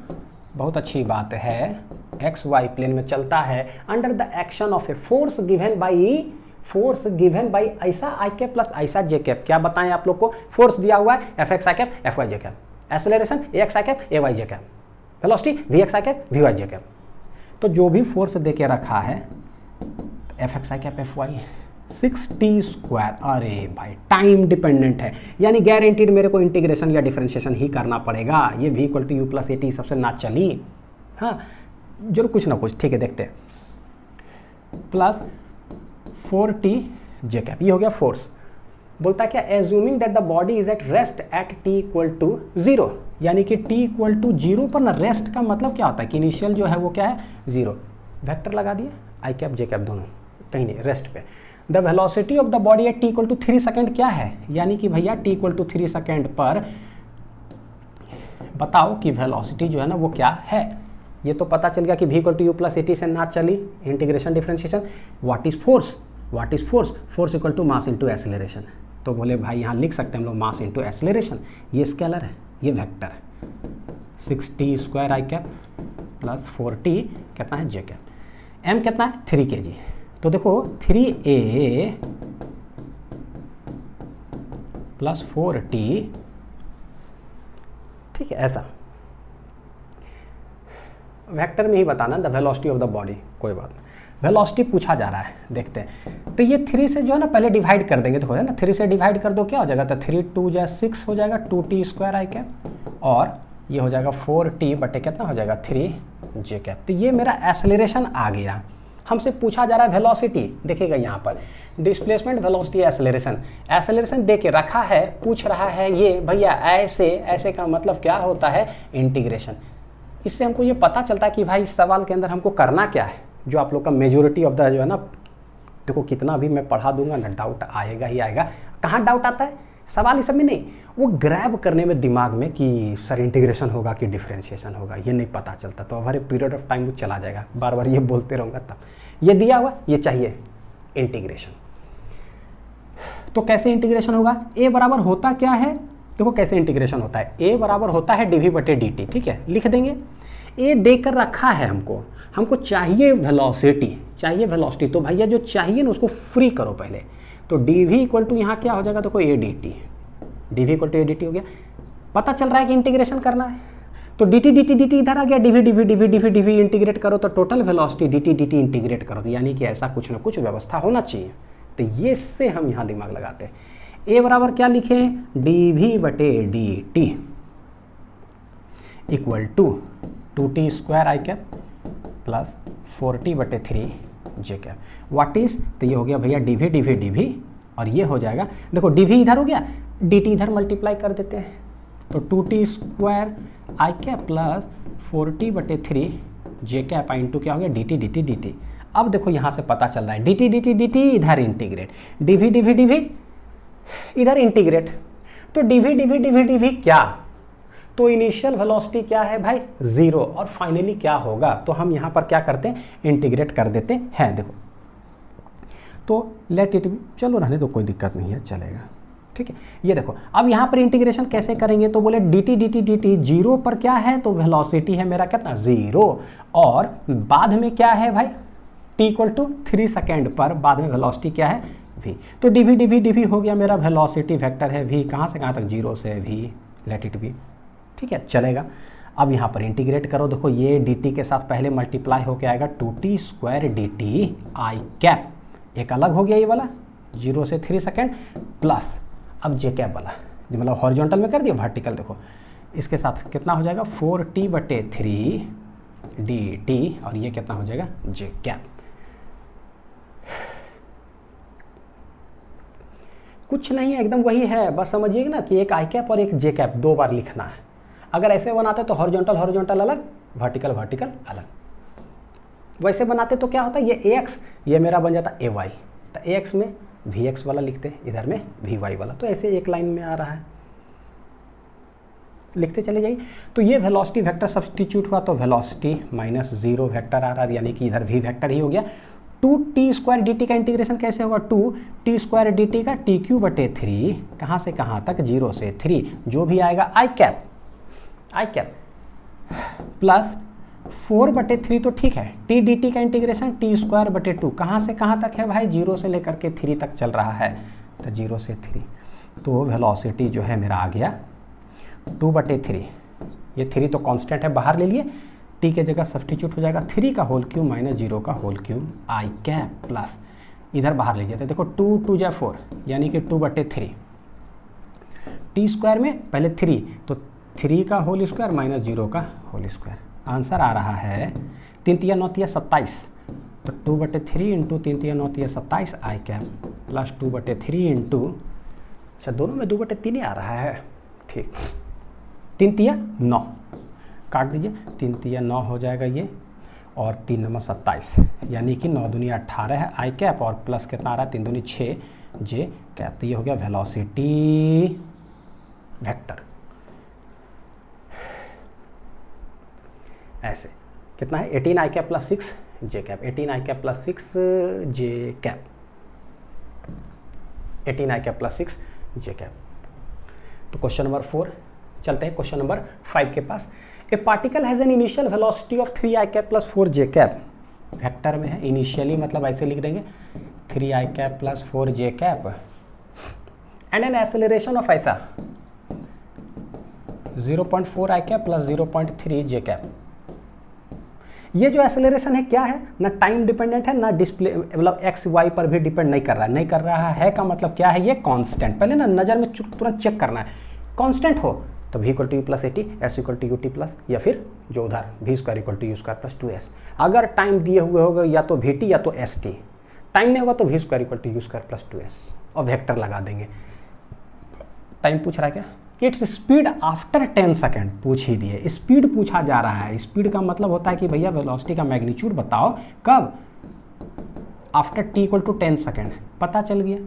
बहुत अच्छी बात है, XY प्लेन में चलता है, under the action of a force given by ऐसा आई कैप प्लस ऐसा जे कैप। क्या बताएं आप लोग को, फोर्स दिया हुआ है Fx आई कैप Fy जे कैप, एक्सेलरेशन Ax आई कैप Ay जे कैप, वेलोसिटी Vx आई कैप Vy जे कैप। तो जो भी फोर्स दे के रखा है Fx आई कैप Fy 6t², अरे भाई टाइम डिपेंडेंट है, यानी गारंटीड मेरे को इंटीग्रेशन या डिफरेंशिएशन ही करना पड़ेगा। ये v equal to u plus a t सबसे ना चली, हाँ जरूर कुछ ना कुछ, ठीक है। देखते हैं, प्लस 4t j कैप, ये हो गया फोर्स। बोलता है क्या, assuming that the body is at rest at t equal to 0, यानी कि t इक्वल टू 0 पर ना, रेस्ट का मतलब क्या होता है कि इनिशियल जो है वो क्या है 0, वेक्टर लगा दिए आई कैप जे कैप दोनों, कहीं नहीं रेस्ट पे। The velocity of the body at t equal to 3 second क्या है, यानी कि भैया t इक्वल टू 3 सेकेंड पर बताओ कि वेलोसिटी जो है ना वो क्या है। ये तो पता चल गया कि v equal to u plus a t से ना चली integration differentiation. What is force, what is force, force equal to mass into acceleration. तो बोले भाई यहाँ लिख सकते हैं हम लोग मास इंटू एक्सेलरेशन, ये स्केलर है ये वेक्टर है, 6t² आई कैप प्लस 4t कितना है जे कैप, m कितना है 3 kg। तो देखो 3a प्लस 4t, ठीक है, ऐसा वेक्टर में ही बताना the velocity of the body, कोई बात नहीं। वेलोसिटी पूछा जा रहा है, देखते हैं। तो ये 3 से जो है ना पहले डिवाइड कर देंगे तो हो जाए ना, 3 से डिवाइड कर दो क्या हो जाएगा, तो 3 2 जा 6 हो जाएगा 2t² आई कैप, और ये हो जाएगा 4t बटे कितना हो जाएगा 3 जे कैप। तो ये मेरा एक्सेलरेशन आ गया। हमसे पूछा जा रहा है वेलोसिटी, देखिएगा यहाँ पर डिस्प्लेसमेंट वेलोसिटी एक्सेलरेशन, एक्सेलरेशन दे के रखा है, पूछ रहा है ये भैया ऐसे, ऐसे का मतलब क्या होता है इंटीग्रेशन। इससे हमको ये पता चलता है कि भाई इस सवाल के अंदर हमको करना क्या है, जो आप लोग का मेजोरिटी ऑफ द जो है ना, देखो कितना भी मैं पढ़ा दूंगा ना डाउट आएगा ही आएगा। कहाँ डाउट आता है, सवाल इस सब में नहीं, वो ग्रैब करने में दिमाग में कि सर इंटीग्रेशन होगा कि डिफरेंशिएशन होगा, ये नहीं पता चलता। तो over a period of time वो चला जाएगा, बार बार ये बोलते रहूँगा तब। ये दिया हुआ ये चाहिए इंटीग्रेशन, तो कैसे इंटीग्रेशन होगा, ए बराबर होता क्या है, देखो कैसे इंटीग्रेशन होता है, ए बराबर होता है dv बटे dt, ठीक है, लिख देंगे। ए देकर रखा है हमको चाहिए वेलोसिटी, चाहिए वेलोसिटी, तो भैया जो चाहिए ना उसको फ्री करो पहले। तो dv इक्वल टू यहाँ क्या हो जाएगा, देखो a dt, dv equal to a dt हो गया। पता चल रहा है कि इंटीग्रेशन करना है, तो dt dt dt इधर आ गया, dv dv dv dv dv integrate करो तो total velocity dt dt integrate करो, तो यानी कि ऐसा कुछ ना कुछ व्यवस्था होना चाहिए। तो ये से हम यहाँ दिमाग लगाते हैं। ए बराबर क्या लिखें, डी वी बटे d t equal to 2t square I cap plus 4t बटे 3 जे कैप। व्हाट इज, तो ये हो गया भैया डी वी और ये हो जाएगा, देखो डी वी इधर हो गया, डी टी इधर मल्टीप्लाई कर देते हैं, तो 2t स्क्वायर आई कैप प्लस 4t बटे 3 जे कैप इंटू क्या हो गया डी टी। अब देखो यहाँ से पता चल रहा है डी टी इधर इंटीग्रेट, डी वी इधर इंटीग्रेट, तो डी वी क्या, तो इनिशियल वेलोसिटी क्या है भाई 0 और फाइनली क्या होगा, तो हम यहाँ पर क्या करते हैं इंटीग्रेट कर देते हैं। देखो तो लेट इट बी, चलो रहने दो कोई दिक्कत नहीं है, चलेगा, ठीक है। ये देखो अब यहाँ पर इंटीग्रेशन कैसे करेंगे, तो बोले डी टी 0 पर क्या है, तो वेलोसिटी है मेरा कितना 0 और बाद में क्या है भाई t इक्वल टू 3 सेकेंड पर बाद में वेलोसिटी क्या है v, तो डी वी हो गया मेरा वेलोसिटी वेक्टर है v, कहाँ से कहाँ तक 0 से v, लेट इट बी, ठीक है चलेगा। अब यहाँ पर इंटीग्रेट करो, देखो ये dt के साथ पहले मल्टीप्लाई होके आएगा 2t स्क्वायर dt आई कैप, एक अलग हो गया ये वाला 0 से 3 सेकेंड प्लस अब जे कैप वाला मतलब हॉरिजॉन्टल में कर दिया वर्टिकल, देखो इसके साथ कितना हो जाएगा 4t बटे 3 dt और ये कितना हो जाएगा जे कैप। कुछ नहीं है, एकदम वही है, बस समझिएगा ना कि एक आई कैप और एक जे कैप 2 बार लिखना है। अगर ऐसे बनाते तो हॉरिजॉन्टल अलग, वर्टिकल अलग, वैसे बनाते तो क्या होता है ये ax ये मेरा बन जाता ay, तो ax में vx वाला लिखते हैं, इधर में vy वाला, तो ऐसे एक लाइन में आ रहा है, लिखते चले जाइए। तो ये वेलोसिटी वेक्टर सब्स्टिट्यूट हुआ तो वेलोसिटी माइनस 0 वेक्टर आ रहा है, यानी कि इधर v वेक्टर ही हो गया। 2t स्क्वायर dt का इंटीग्रेशन कैसे होगा, 2t स्क्वायर dt का tq बटे 3 कहाँ से कहाँ तक 0 से 3, जो भी आएगा आई कैप प्लस 4 बटे 3 तो ठीक है, t dt का इंटीग्रेशन t स्क्वायर बटे 2 कहाँ से कहाँ तक है भाई 0 से लेकर के 3 तक चल रहा है, तो 0 से 3, तो वेलोसिटी जो है मेरा आ गया 2 बटे 3, ये 3 तो कांस्टेंट है बाहर ले लिए, t के जगह सब्स्टिट्यूट हो जाएगा 3 का होल क्यूब माइनस 0 का होल क्यूब आई कैप प्लस इधर बाहर ले जाते, देखो 2 जा 4 यानी कि 2 बटे 3, टी स्क्वायर में पहले 3 तो 3 का होल स्क्वायर माइनस 0 का होल स्क्वायर, आंसर आ रहा है 3 तिया 9 तिया 27, तो 2 बटे 3 इंटू 3 तिया 9 तिया 27 आई कैप प्लस 2 बटे 3 इंटू, अच्छा दोनों में 2 बटे 3 ही आ रहा है, ठीक, 3 तिया 9 काट दीजिए, 3 तिया 9 हो जाएगा ये और 3 नंबर 27, यानी कि 9 दूनी 18 है आई कैप और प्लस कितना आ रहा है 3 दूनी 6 जे कैप, तो ये हो गया वेलोसिटी वेक्टर। ऐसे कितना है 18 I cap plus 6 J cap, 18 I cap plus 6 J cap, 18 I cap plus 6 J cap. तो क्वेश्चन नंबर 4 चलते हैं क्वेश्चन नंबर 5 के पास। A particle has an initial velocity of 3 I cap plus 4 J cap, vector में है initially मतलब ऐसे लिख देंगे 3 I cap plus 4 J cap and an acceleration of ऐसा 0.4 आई कैप प्लस 0.3 जे कैप। ये जो एक्सेलरेशन है क्या है, ना टाइम डिपेंडेंट है ना डिस्प्ले मतलब एक्स वाई पर भी डिपेंड नहीं कर रहा है का मतलब क्या है, ये कांस्टेंट, पहले ना नज़र में तुरंत चेक करना है, कांस्टेंट हो तो v equal to u plus a t, s equal to u T plus, या फिर जो उधर v square equal to u square plus 2s। अगर टाइम दिए हुए होगा या तो v टी या तो एस टी, टाइम नहीं होगा तो v square equal to u square plus 2s और वेक्टर लगा देंगे। टाइम पूछ रहा है क्या, इट्स स्पीड आफ्टर 10 सेकेंड पूछ ही दिए, स्पीड पूछा जा रहा है। स्पीड का मतलब होता है कि भैया वेलोसिटी का मैग्नीट्यूड बताओ कब, after t equal to 10 second, पता चल गया।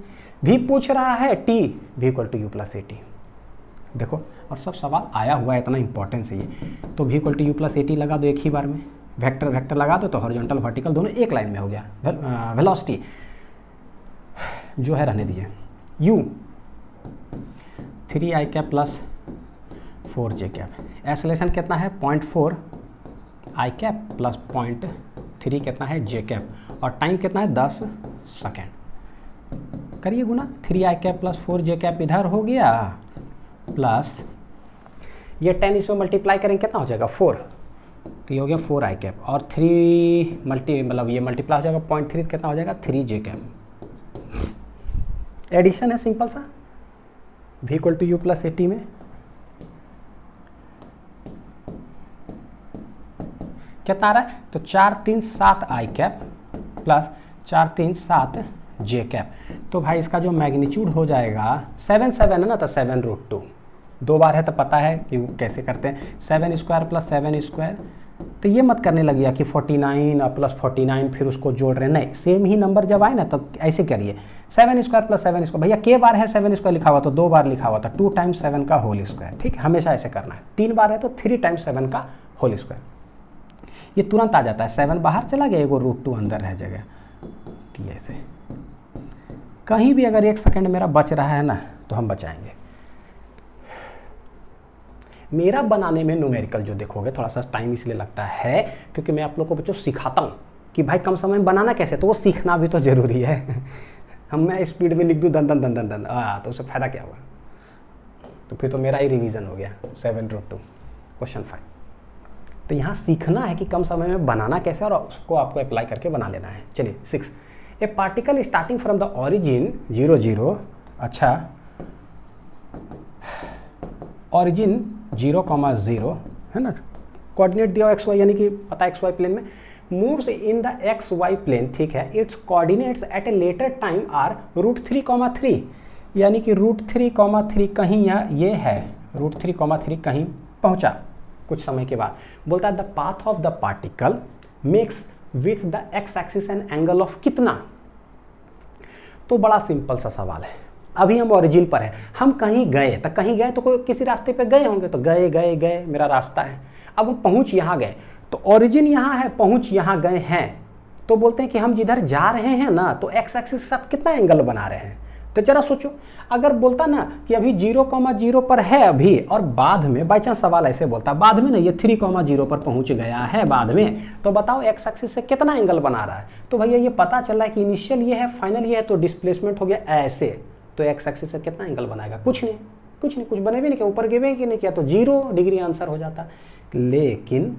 v पूछ रहा है t, v equal to u plus a t, देखो और सब सवाल आया हुआ है, इतना इंपॉर्टेंस है ये, तो v equal to u plus a t लगा दो एक ही बार में, वेक्टर लगा दो तो हॉरिजॉन्टल वर्टिकल दोनों एक लाइन में हो गया। वेलोसिटी जो है रहने दीजिए, u 3 I cap plus 4 J cap, acceleration कितना है 0.4 आई कैप प्लस 0.3 कितना है जे कैप और टाइम कितना है 10 सेकेंड। करिए गुना, 3 I cap plus 4 J cap इधर हो गया प्लस ये 10 इसमें मल्टीप्लाई करेंगे कितना हो जाएगा 4, तो ये हो गया 4 आई कैप और 3 मतलब ये मल्टीप्लाई हो जाएगा 0.3 कितना हो जाएगा 3 जे कैप। एडिशन है सिंपल सा, v equal to u plus a t में कितना आ रहा है, तो 4 3 7 i cap plus 4 3 7 j cap. तो भाई इसका जो मैग्नीट्यूड हो जाएगा 7 7 है ना, तो 7√2 दो बार है तो पता है कि कैसे करते हैं, 7 स्क्वायर प्लस 7 स्क्वायर। तो ये मत करने लगिए कि 49 और प्लस 49 फिर उसको जोड़ रहे हैं, नहीं, सेम ही नंबर जब आए ना तो ऐसे करिए, 7 स्क्वायर प्लस 7 स्क्वायर। भैया के बार है 7 स्क्वायर लिखा हुआ तो 2 बार लिखा हुआ था, 2 टाइम्स 7 का होल स्क्वायर, ठीक है, हमेशा ऐसे करना है। 3 बार है तो 3 टाइम्स 7 का होल स्क्वायर। ये तुरंत आ जाता है, 7 बाहर चला गया, एगो √2 अंदर रह जाएगा। तो ऐसे कहीं भी अगर 1 सेकेंड मेरा बच रहा है ना तो हम बचाएंगे। मेरा बनाने में न्यूमेरिकल जो देखोगे थोड़ा सा टाइम इसलिए लगता है क्योंकि मैं आप लोग को बच्चों सिखाता हूँ कि भाई कम समय में बनाना कैसे, तो वो सीखना भी तो जरूरी है। हम मैं स्पीड में लिख दूँ दन दन दन दन दन, तो उससे फायदा क्या हुआ, तो फिर तो मेरा ही रिवीजन हो गया। 7√2 क्वेश्चन 5। तो यहाँ सीखना है कि कम समय में बनाना कैसे और उसको आपको अप्लाई करके बना लेना है। चलिए 6, ए particle starting from the origin 0 0, अच्छा ओरिजिन 0,0 है ना, कोऑर्डिनेट दिया एक्स वाई यानी कि पता है एक्स वाई प्लेन में, moves in the x y plane, ठीक है, its coordinates at a later time are √3,3 यानी कि √3,3 कहीं ये है, √3,3 कहीं पहुंचा कुछ समय के बाद। बोलता है the path of the particle makes with the x axis an angle of कितना। तो बड़ा सिंपल सा सवाल है, अभी हम ओरिजिन पर है, हम कहीं गए, तो कहीं गए तो कोई किसी रास्ते पे गए होंगे, तो गए गए गए मेरा रास्ता है। अब हम पहुंच यहाँ गए, तो ओरिजिन यहाँ है, पहुंच यहाँ गए हैं, तो बोलते हैं कि हम जिधर जा रहे हैं ना तो एक्स एक्सिस के साथ कितना एंगल बना रहे हैं। तो जरा सोचो, अगर बोलता ना कि अभी 0,0 पर है अभी और बाद में बाई चांस सवाल ऐसे बोलता बाद में ना ये 3,0 पर पहुंच गया है बाद में, तो बताओ एक्स एक्सिस से कितना एंगल बना रहा है। तो भैया ये पता चल रहा है कि इनिशियल ये है, फाइनल ये है, तो डिस्प्लेसमेंट हो गया ऐसे, तो एक्स एक्सिस से कितना एंगल बनाएगा, कुछ नहीं, कुछ नहीं, कुछ बने भी नहीं, ऊपर गिवे कि नहीं किया, तो 0 डिग्री आंसर हो जाता। लेकिन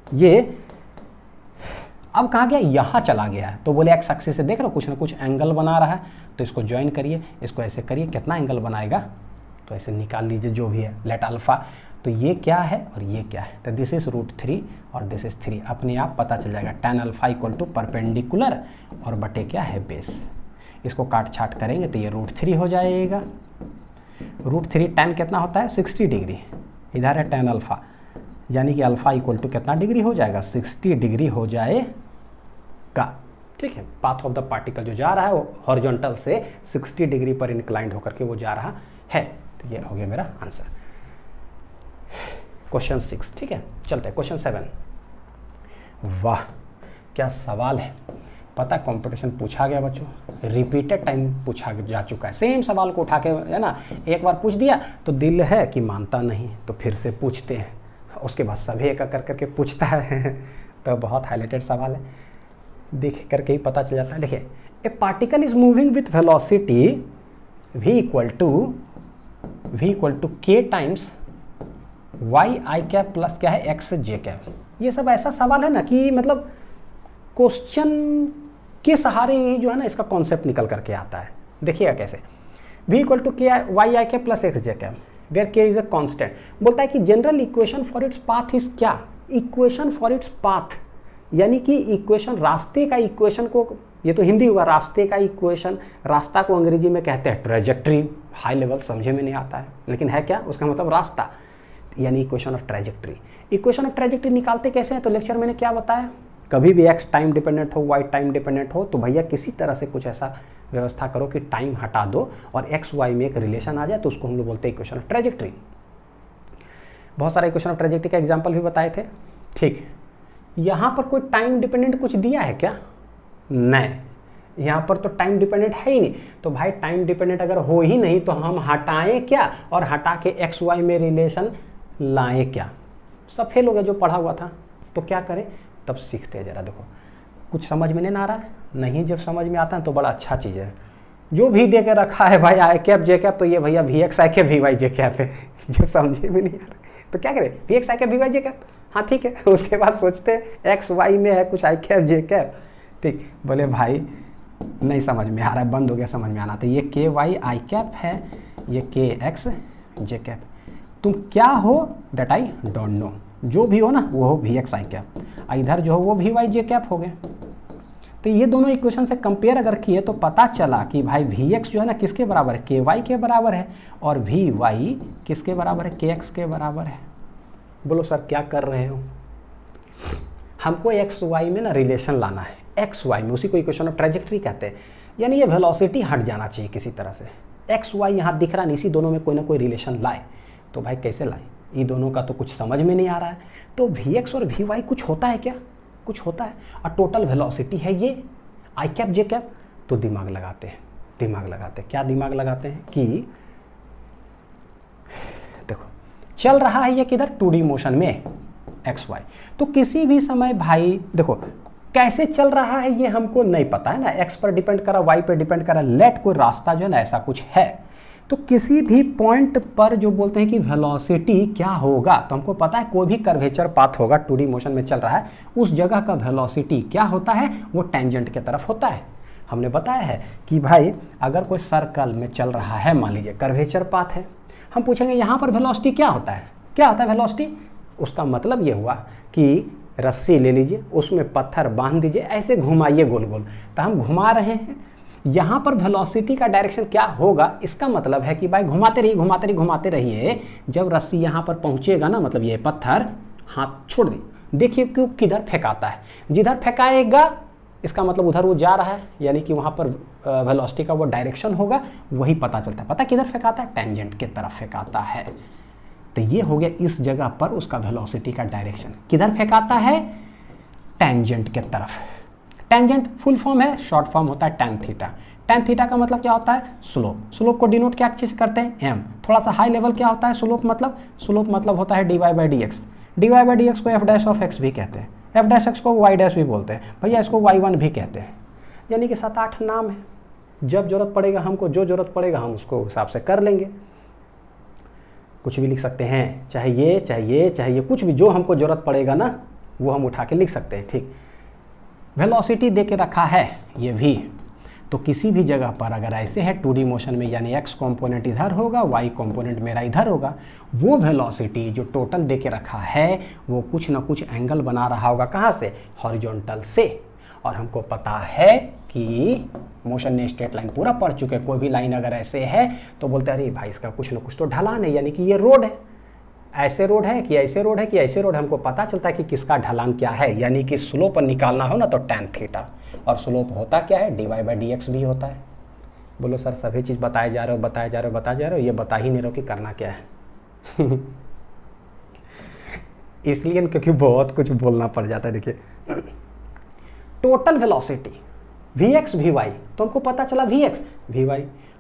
ये अब कहाँ गया, यहाँ चला गया है, तो बोले एक्स एक्सिस से देख रहे हो कुछ ना कुछ एंगल बना रहा है, तो इसको ज्वाइन करिए, इसको ऐसे करिए, कितना एंगल बनाएगा, तो ऐसे निकाल लीजिए जो भी है, लेट अल्फा। तो ये क्या है और ये क्या है, तो दिस इज √3 और दिस इज 3, अपने आप पता चल जाएगा। tan alpha equal to perpendicular और बटे क्या है बेस, इसको काट छाट करेंगे तो ये √3 हो जाएगा। √3 tan कितना होता है 60 डिग्री, इधर है tan अल्फा, यानी कि अल्फा इक्वल टू कितना डिग्री हो जाएगा 60 डिग्री हो जाएगा, ठीक है। पाथ ऑफ द पार्टिकल जो जा रहा है वो हॉरिजॉन्टल से 60 डिग्री पर इंक्लाइंड होकर के वो जा रहा है, तो ये हो गया मेरा आंसर क्वेश्चन 6, ठीक है। चलते हैं क्वेश्चन 7। वाह क्या सवाल है, पता कंपटीशन पूछा गया बच्चों, रिपीटेड टाइम पूछा जा चुका है, सेम सवाल को उठा के है ना, एक बार पूछ दिया तो दिल है कि मानता नहीं, तो फिर से पूछते हैं, उसके बाद सभी एक कर करके पूछता है। तो बहुत हाईलाइटेड सवाल है, देख करके ही पता चल जाता है। देखिए, a particle is moving with velocity v equal to k times y i cap plus क्या है एक्स जे कैप। ये सब ऐसा सवाल है ना कि मतलब क्वेश्चन के सहारे ही जो है ना इसका कॉन्सेप्ट निकल करके आता है। देखिएगा कैसे, v equal to k y i cap plus x j cap where k is a constant. बोलता है कि general equation for its path is क्या, इक्वेशन फॉर इट्स पाथ, यानी कि इक्वेशन रास्ते का इक्वेशन को, ये तो हिंदी हुआ, रास्ते का इक्वेशन, रास्ता को अंग्रेजी में कहते हैं ट्रेजेक्ट्री, हाई लेवल समझे में नहीं आता है लेकिन है क्या, उसका मतलब रास्ता, यानी equation of trajectory. Equation of trajectory निकालते कैसे हैं, तो लेक्चर मैंने क्या बताया, कभी भी एक्स टाइम डिपेंडेंट हो, वाई टाइम डिपेंडेंट हो, तो भैया किसी तरह से कुछ ऐसा व्यवस्था करो कि टाइम हटा दो और एक्स वाई में एक रिलेशन आ जाए, तो उसको हम लोग बोलते हैं इक्वेशन ऑफ ट्रेजेक्ट्री। बहुत सारे इक्वेशन ऑफ ट्रेजेक्ट्री का एग्जाम्पल भी बताए थे, ठीक। यहाँ पर कोई टाइम डिपेंडेंट कुछ दिया है क्या, नहीं, यहाँ पर तो टाइम डिपेंडेंट है ही नहीं, तो भाई टाइम डिपेंडेंट अगर हो ही नहीं तो हम हटाएं क्या, और हटा के एक्स वाई में रिलेशन लाएं क्या, सब फेल हो गया जो पढ़ा हुआ था। तो क्या करें, तब सीखते हैं। जरा देखो कुछ समझ में नहीं आ रहा है, नहीं, जब समझ में आता है तो बड़ा अच्छा चीज़ है। जो भी दे के रखा है भाई आई कैप जे कैप, तो ये भैया v x I cap we Y J cap है, जब समझे में नहीं आ रहा तो क्या करें, v x I cap we Y J cap, हाँ ठीक है। उसके बाद सोचते एक्स वाई में है कुछ आई कैप जे कैप, ठीक। बोले भाई नहीं समझ में आ रहा है, बंद हो गया समझ में आना। तो ये के वाई आई कैप है, ये के एक्स जे कैप। तुम क्या हो डेट आई डोंट नो, जो भी हो ना वो हो वी एक्स आई कैप, इधर जो हो वो वी वाई जे कैप हो गए। तो ये दोनों इक्वेशन से कंपेयर अगर किए तो पता चला कि भाई वी एक्स जो है ना किसके बराबर है, के वाई के बराबर है, और वी वाई किसके बराबर है, के एक्स के बराबर है। बोलो सर क्या कर रहे हो? हमको एक्स वाई में ना रिलेशन लाना है, एक्स वाई में, उसी को इक्वेशन ऑफ ट्रेजेक्ट्री कहते हैं। यानी ये वेलोसिटी हट जाना चाहिए किसी तरह से, एक्स वाई यहाँ दिख रहा नहीं, इसी दोनों में कोई ना कोई रिलेशन लाए। तो भाई कैसे लाए, ये दोनों का तो कुछ समझ में नहीं आ रहा है। तो वी एक्स और वी वाई कुछ होता है क्या, कुछ होता है, और टोटल वेलोसिटी है ये आई कैप जे कैप। तो दिमाग लगाते हैं, दिमाग लगाते हैं, क्या दिमाग लगाते हैं कि देखो चल रहा है ये किधर, 2D मोशन में एक्स वाई। तो किसी भी समय भाई देखो कैसे चल रहा है ये हमको नहीं पता है ना, एक्स पर डिपेंड करा, वाई पर डिपेंड करा, लेट कोई रास्ता जो है ना ऐसा कुछ है। तो किसी भी पॉइंट पर जो बोलते हैं कि वेलोसिटी क्या होगा, तो हमको पता है कोई भी कर्वेचर पाथ होगा 2D मोशन में चल रहा है, उस जगह का वेलोसिटी क्या होता है, वो टेंजेंट के तरफ होता है। हमने बताया है कि भाई अगर कोई सर्कल में चल रहा है, मान लीजिए कर्वेचर पाथ है, हम पूछेंगे यहाँ पर वेलोसिटी क्या होता है, क्या होता है वेलोसिटी। उसका मतलब ये हुआ कि रस्सी ले लीजिए, उसमें पत्थर बांध दीजिए, ऐसे घुमाइए गोल गोल, तो हम घुमा रहे हैं, यहाँ पर वेलोसिटी का डायरेक्शन क्या होगा, इसका मतलब है कि भाई घुमाते रहिए घुमाते रहिए घुमाते रहिए, जब रस्सी यहाँ पर पहुँचेगा ना, मतलब ये पत्थर हाथ छोड़ दी, देखिए क्यों किधर फेंकाता है, जिधर फेंकाएगा इसका मतलब उधर वो जा रहा है, यानी कि वहाँ पर वेलोसिटी का वो डायरेक्शन होगा, वही पता चलता है। पता किधर फेंकाता है, टेंजेंट के तरफ फेंकाता है। तो ये हो गया इस जगह पर उसका वेलोसिटी का डायरेक्शन, किधर फेंकाता है, टेंजेंट के तरफ। टेंजेंट फुल फॉर्म है, शॉर्ट फॉर्म होता है tan थीटा। tan थीटा का मतलब क्या होता है, स्लोप। स्लोप को डिनोट क्या चीज करते हैं, m। थोड़ा सा हाई लेवल क्या होता है स्लोप मतलब होता है dy by D x. dy by D x को f डैश ऑफ x भी कहते हैं, f डैश x को y डैश भी बोलते हैं, भैया इसको y1 भी कहते हैं। यानी कि 7-8 नाम है, जब जरूरत पड़ेगा हमको, जो जरूरत पड़ेगा हम उसको हिसाब से कर लेंगे। कुछ भी लिख सकते हैं, चाहे ये कुछ भी, जो हमको जरूरत पड़ेगा ना वो हम उठा के लिख सकते हैं। ठीक, वेलोसिटी दे के रखा है ये भी, तो किसी भी जगह पर अगर ऐसे है 2D मोशन में, यानी x कंपोनेंट इधर होगा, y कंपोनेंट मेरा इधर होगा, वो वेलोसिटी जो टोटल दे के रखा है वो कुछ ना कुछ एंगल बना रहा होगा, कहाँ से, हॉरिजॉन्टल से। और हमको पता है कि मोशन ने स्ट्रेट लाइन पूरा पढ़ चुके, कोई भी लाइन अगर ऐसे है तो बोलते हैं अरे भाई इसका कुछ ना कुछ तो ढलान है, यानी कि ये रोड है, ऐसे रोड है कि ऐसे रोड है कि ऐसे रोड, हमको पता चलता है कि किसका ढलान क्या है। यानी कि स्लोप निकालना हो ना तो tan थीटा, और स्लोप होता क्या है, dy बाई डी एक्स भी होता है। बोलो सर सभी चीज़ बताए जा रहे हो, ये बता ही नहीं रहे हो कि करना क्या है। इसलिए क्योंकि बहुत कुछ बोलना पड़ जाता है। देखिए टोटल वेलोसिटी Vx Vy, तो हमको पता चला Vx Vy,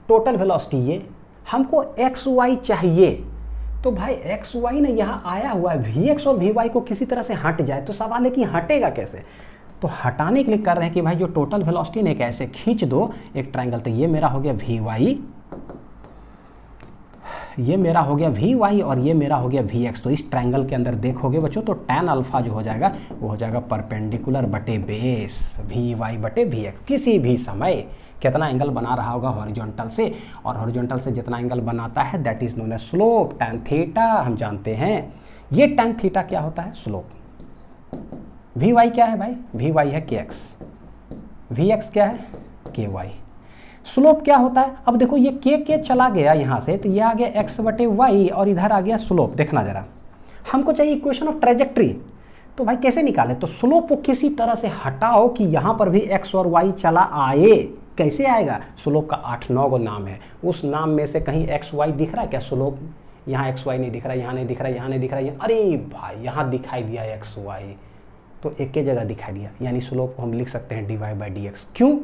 टोटल वेलोसिटी ये, हमको XY चाहिए। तो भाई XY ने यहाँ आया हुआ है, Vx और Vy को किसी तरह से हट जाए, तो सवाल है कि हटेगा कैसे। तो हटाने के लिए कर रहे हैं कि भाई जो टोटल वेलोसिटी ने कैसे खींच दो एक ट्रायंगल। तो ये मेरा हो गया Vy, ये मेरा हो गया Vy और ये मेरा हो गया Vx। तो इस ट्रायंगल के अंदर देखोगे बच्चों तो tan अल्फा जो हो जाएगा वो हो जाएगा परपेंडिकुलर बटे बेस Vy बटे Vx। किसी भी समय कितना एंगल बना रहा होगा हॉरिजॉन्टल से, और हॉरिजॉन्टल से जितना एंगल बनाता है that is known as slope. tan theta हम जानते हैं, ये tan थीटा क्या होता है, स्लोप। Vy क्या है भाई, Vy है kx, Vx क्या है ky। स्लोप क्या होता है, अब देखो ये के चला गया यहाँ से, तो ये आ गया x बटे वाई और इधर आ गया स्लोप। देखना जरा, हमको चाहिए इक्वेशन ऑफ ट्रेजेक्ट्री, तो भाई कैसे निकाले, तो स्लोप को किसी तरह से हटाओ कि यहाँ पर भी x और y चला आए। कैसे आएगा, स्लोप का 8-9 गो नाम है, उस नाम में से कहीं xy दिख रहा है क्या, स्लोप यहाँ xy नहीं दिख रहा, यहाँ नहीं दिख रहा, यहाँ नहीं दिख रहा, अरे भाई यहाँ दिखाई दिया xy, तो एक के जगह दिखाई दिया, यानी स्लोप को हम लिख सकते हैं dy बाई डी एक्स। क्यों,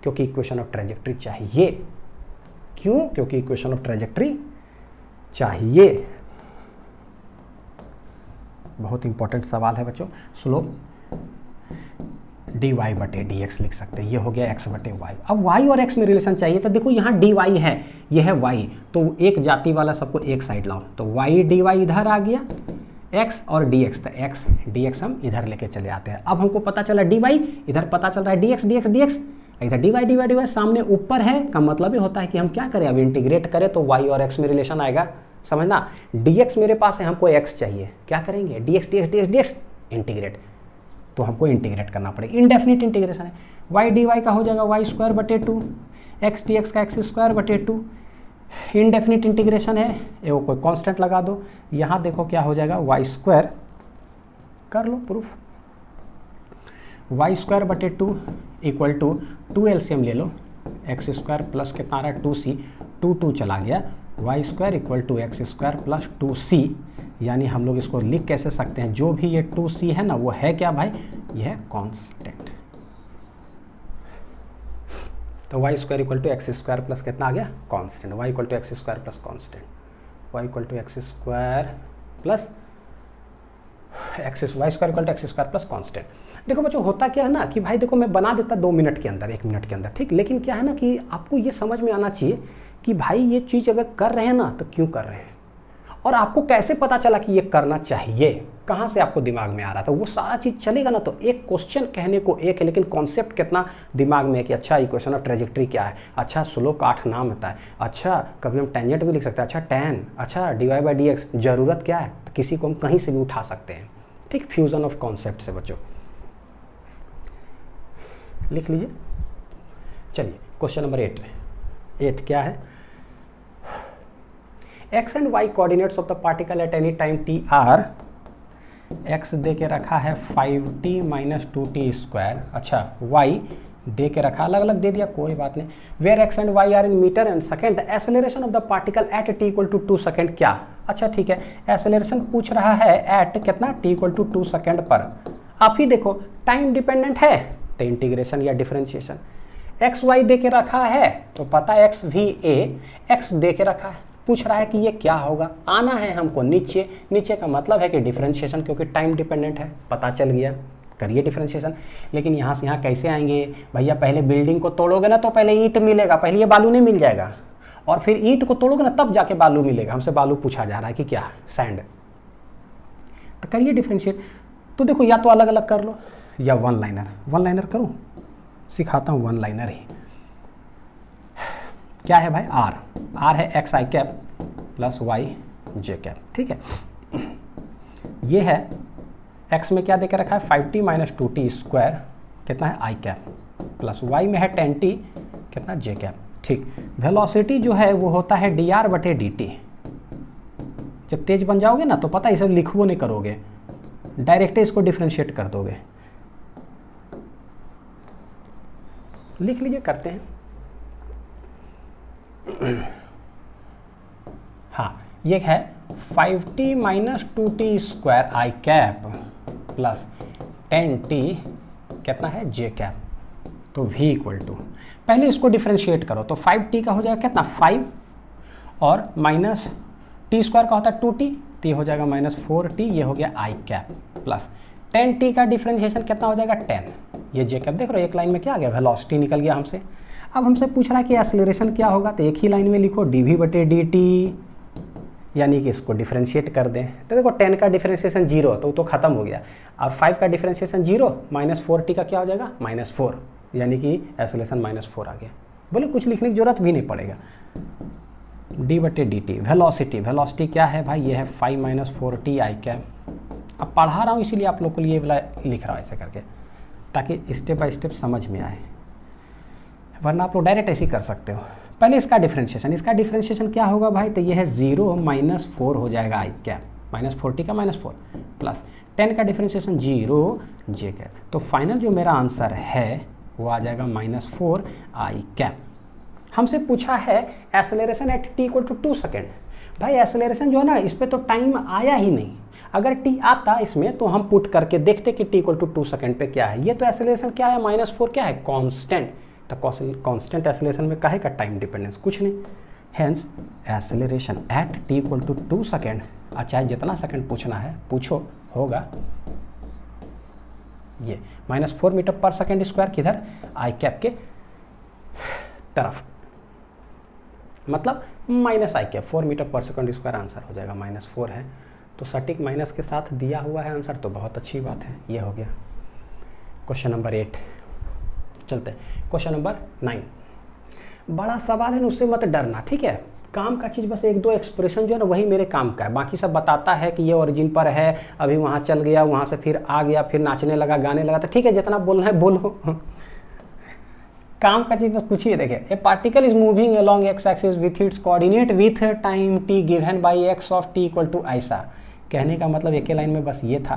क्योंकि इक्वेशन ऑफ ट्रेजेक्ट्री चाहिए। क्यों, क्योंकि इक्वेशन ऑफ ट्रेजेक्ट्री चाहिए। बहुत इंपॉर्टेंट सवाल है बच्चों। स्लोप dy बटे डी एक्स लिख सकते हैं, ये हो गया x बटे वाई। अब y और x में रिलेशन चाहिए, तो देखो यहाँ dy है, ये है y, तो एक जाति वाला सबको एक साइड लाओ, तो y dy इधर आ गया, x और dx, तो x dx हम इधर लेके चले आते हैं। अब हमको पता चला dy, इधर पता चल रहा है dx, इधर dy dy dy सामने ऊपर है का मतलब ये होता है कि हम क्या करें, अब इंटीग्रेट करें तो y और x में रिलेशन आएगा, समझना। dx मेरे पास है, हमको x चाहिए, क्या करेंगे, dx dx dx dx integrate, तो हमको इंटीग्रेट करना पड़ेगा, इनडेफिनिट इंटीग्रेशन है। y dy का हो जाएगा y स्क्वायर बटे 2, x dx का x स्क्वायर बटे 2, इनडेफिनिट इंटीग्रेशन है, वो कोई कांस्टेंट लगा दो, यहाँ देखो क्या हो जाएगा y स्क्वायर, कर लो प्रूफ, y स्क्वायर बटे 2 इक्वल टू 2 एलसीएम ले लो, एक्स स्क्वायर प्लस कितना आ रहा है 2c, 2 चला गया, y square equal to x square plus 2c, यानी हम लोग इसको लिख कैसे सकते हैं, जो भी ये 2c है ना वो है क्या भाई, ये है कांस्टेंट। तो y square equal to x square plus कितना आ गया, constant, y equal to x square plus constant, y equal to x square plus y square equal to x square plus constant. देखो बच्चों होता क्या है ना कि भाई देखो मैं बना देता 2 मिनट के अंदर, 1 मिनट के अंदर, ठीक, लेकिन क्या है ना कि आपको ये समझ में आना चाहिए कि भाई ये चीज़ अगर कर रहे हैं ना तो क्यों कर रहे हैं, और आपको कैसे पता चला कि ये करना चाहिए, कहाँ से आपको दिमाग में आ रहा था, वो सारा चीज़ चलेगा ना। तो एक क्वेश्चन कहने को एक है, लेकिन कॉन्सेप्ट कितना दिमाग में है कि अच्छा इक्वेशन ऑफ ट्रेजेक्ट्री क्या है, अच्छा स्लोप का 8 नाम होता है, अच्छा कभी हम टेंजेंट भी लिख सकते हैं, अच्छा tan, अच्छा dy बाई डी एक्स, ज़रूरत क्या है, तो किसी को हम कहीं से भी उठा सकते हैं, ठीक, फ्यूजन ऑफ कॉन्सेप्ट से बच्चों, लिख लीजिए। चलिए क्वेश्चन नंबर 8 क्या है, x and y coordinates of the particle at any time t are, x दे के रखा है 5t माइनस 2t स्क्वायर, अच्छा y दे के रखा, अलग अलग दे दिया कोई बात नहीं, where x and y are in metre and second, the acceleration of the particle at t equal to 2 second, क्या, अच्छा ठीक है, एक्सेलरेशन पूछ रहा है एट कितना, t इक्वल टू 2 सेकेंड पर, आप ही देखो टाइम डिपेंडेंट है तो इंटीग्रेशन या डिफरेंशिएशन, एक्स वाई दे के रखा है तो पता है एक्स वी ए, एक्स दे के रखा है, पूछ रहा है कि ये क्या होगा, आना है हमको नीचे, नीचे का मतलब है कि डिफरेंशिएशन, क्योंकि टाइम डिपेंडेंट है, पता चल गया, करिए डिफरेंशिएशन। लेकिन यहाँ से यहाँ कैसे आएंगे भैया, पहले बिल्डिंग को तोड़ोगे ना तो पहले ईंट मिलेगा, पहले ये बालू नहीं मिल जाएगा, और फिर ईंट को तोड़ोगे ना तब जाके बालू मिलेगा, हमसे बालू पूछा जा रहा है कि क्या, सैंड, तो करिए डिफरेंशिएट। तो देखो या तो अलग अलग कर लो या वन लाइनर करूं, सिखाता हूं वन लाइनर ही। क्या है भाई, आर है एक्स आई कैप प्लस वाई जे कैप, ठीक है, ये है एक्स में क्या देकर रखा है 5t माइनस 2t स्क्वायर, कितना है आई कैप, प्लस वाई में है 10t, कितना जे कैप, ठीक। वेलोसिटी जो है वो होता है dr बटे dt, जब तेज बन जाओगे ना तो पता है इसे लिखवो नहीं करोगे, डायरेक्ट इसको डिफरेंशिएट कर दोगे, लिख लीजिए, करते हैं। हाँ ये है 5t माइनस 2t स्क्वायर आई कैप प्लस 10t कितना है जे कैप, तो v इक्वल टू, पहले इसको डिफरेंशिएट करो तो 5t का हो जाएगा कितना 5, और माइनस t स्क्वायर का होता है 2t, t हो जाएगा माइनस 4t, ये हो गया आई कैप, प्लस 10t का डिफरेंशिएशन कितना हो जाएगा 10, ये जे कैप, देख रहे हो एक लाइन में क्या आ गया, वेलोसिटी निकल गया हमसे। अब हमसे पूछ रहा है कि एक्सेलरेशन क्या होगा, तो एक ही लाइन में लिखो dv बटे dt, यानी कि इसको डिफरेंशिएट कर दें, तो देखो 10 का डिफरेंशिएशन 0 तो ख़त्म हो गया, अब 5 का डिफरेंशिएशन 0, माइनस 4t का क्या हो जाएगा -4, यानी कि एक्सेलरेशन -4 आ गया, बोले कुछ लिखने की जरूरत भी नहीं पड़ेगा, d बटे dt, वेलोसिटी क्या है भाई, ये है 5 माइनस 4t आई कैप, अब पढ़ा रहा हूँ इसीलिए आप लोग को लिए वाला लिख रहा हूँ ऐसे करके, ताकि स्टेप बाय स्टेप समझ में आए, वरना आप लोग डायरेक्ट ऐसे ही कर सकते हो। पहले इसका डिफरेंशिएशन क्या होगा भाई, तो ये है 0 माइनस 4 हो जाएगा आई कैप, माइनस 4t का -4 प्लस 10 का डिफरेंशिएशन 0 जे कैप, तो फाइनल जो मेरा आंसर है वो आ जाएगा -4 आई कैप। हमसे पूछा है acceleration at t equal to 2 second, भाई एक्सेलरेशन जो है ना इस पर तो टाइम आया ही नहीं, अगर t आता इसमें तो हम पुट करके देखते कि t इक्वल टू 2 सेकेंड पे क्या है, ये तो एक्सेलरेशन क्या है -4 क्या है कांस्टेंट, तो कांस्टेंट एक्सेलरेशन में काहे का टाइम डिपेंडेंस कुछ नहीं, hence acceleration at t equal to 2 second, चाहे जितना सेकेंड पूछना है पूछो, होगा ये -4 मीटर पर सेकेंड स्क्वायर, किधर आई कैप के तरफ, मतलब माइनस आई कैप 4 मीटर पर सेकेंड स्क्वायर, आंसर हो जाएगा -4 है, तो सटीक माइनस के साथ दिया हुआ है आंसर, तो बहुत अच्छी बात है, ये हो गया क्वेश्चन नंबर 8। चलते हैं क्वेश्चन नंबर 9। बड़ा सवाल है, उससे मत डरना, ठीक है। काम का चीज़ बस एक दो एक्सप्रेशन जो है ना वही मेरे काम का है, बाकी सब बताता है कि ये ओरिजिन पर है, अभी वहाँ चल गया, वहाँ से फिर आ गया, फिर नाचने लगा, गाने लगा, तो ठीक है जितना बोलना है बोलो। काम का चीज़ बस पूछिए। देखिए, a particle is moving along x axis with its coordinate with time t given by x of t equal to ऐसा। कहने का मतलब एक लाइन में बस ये था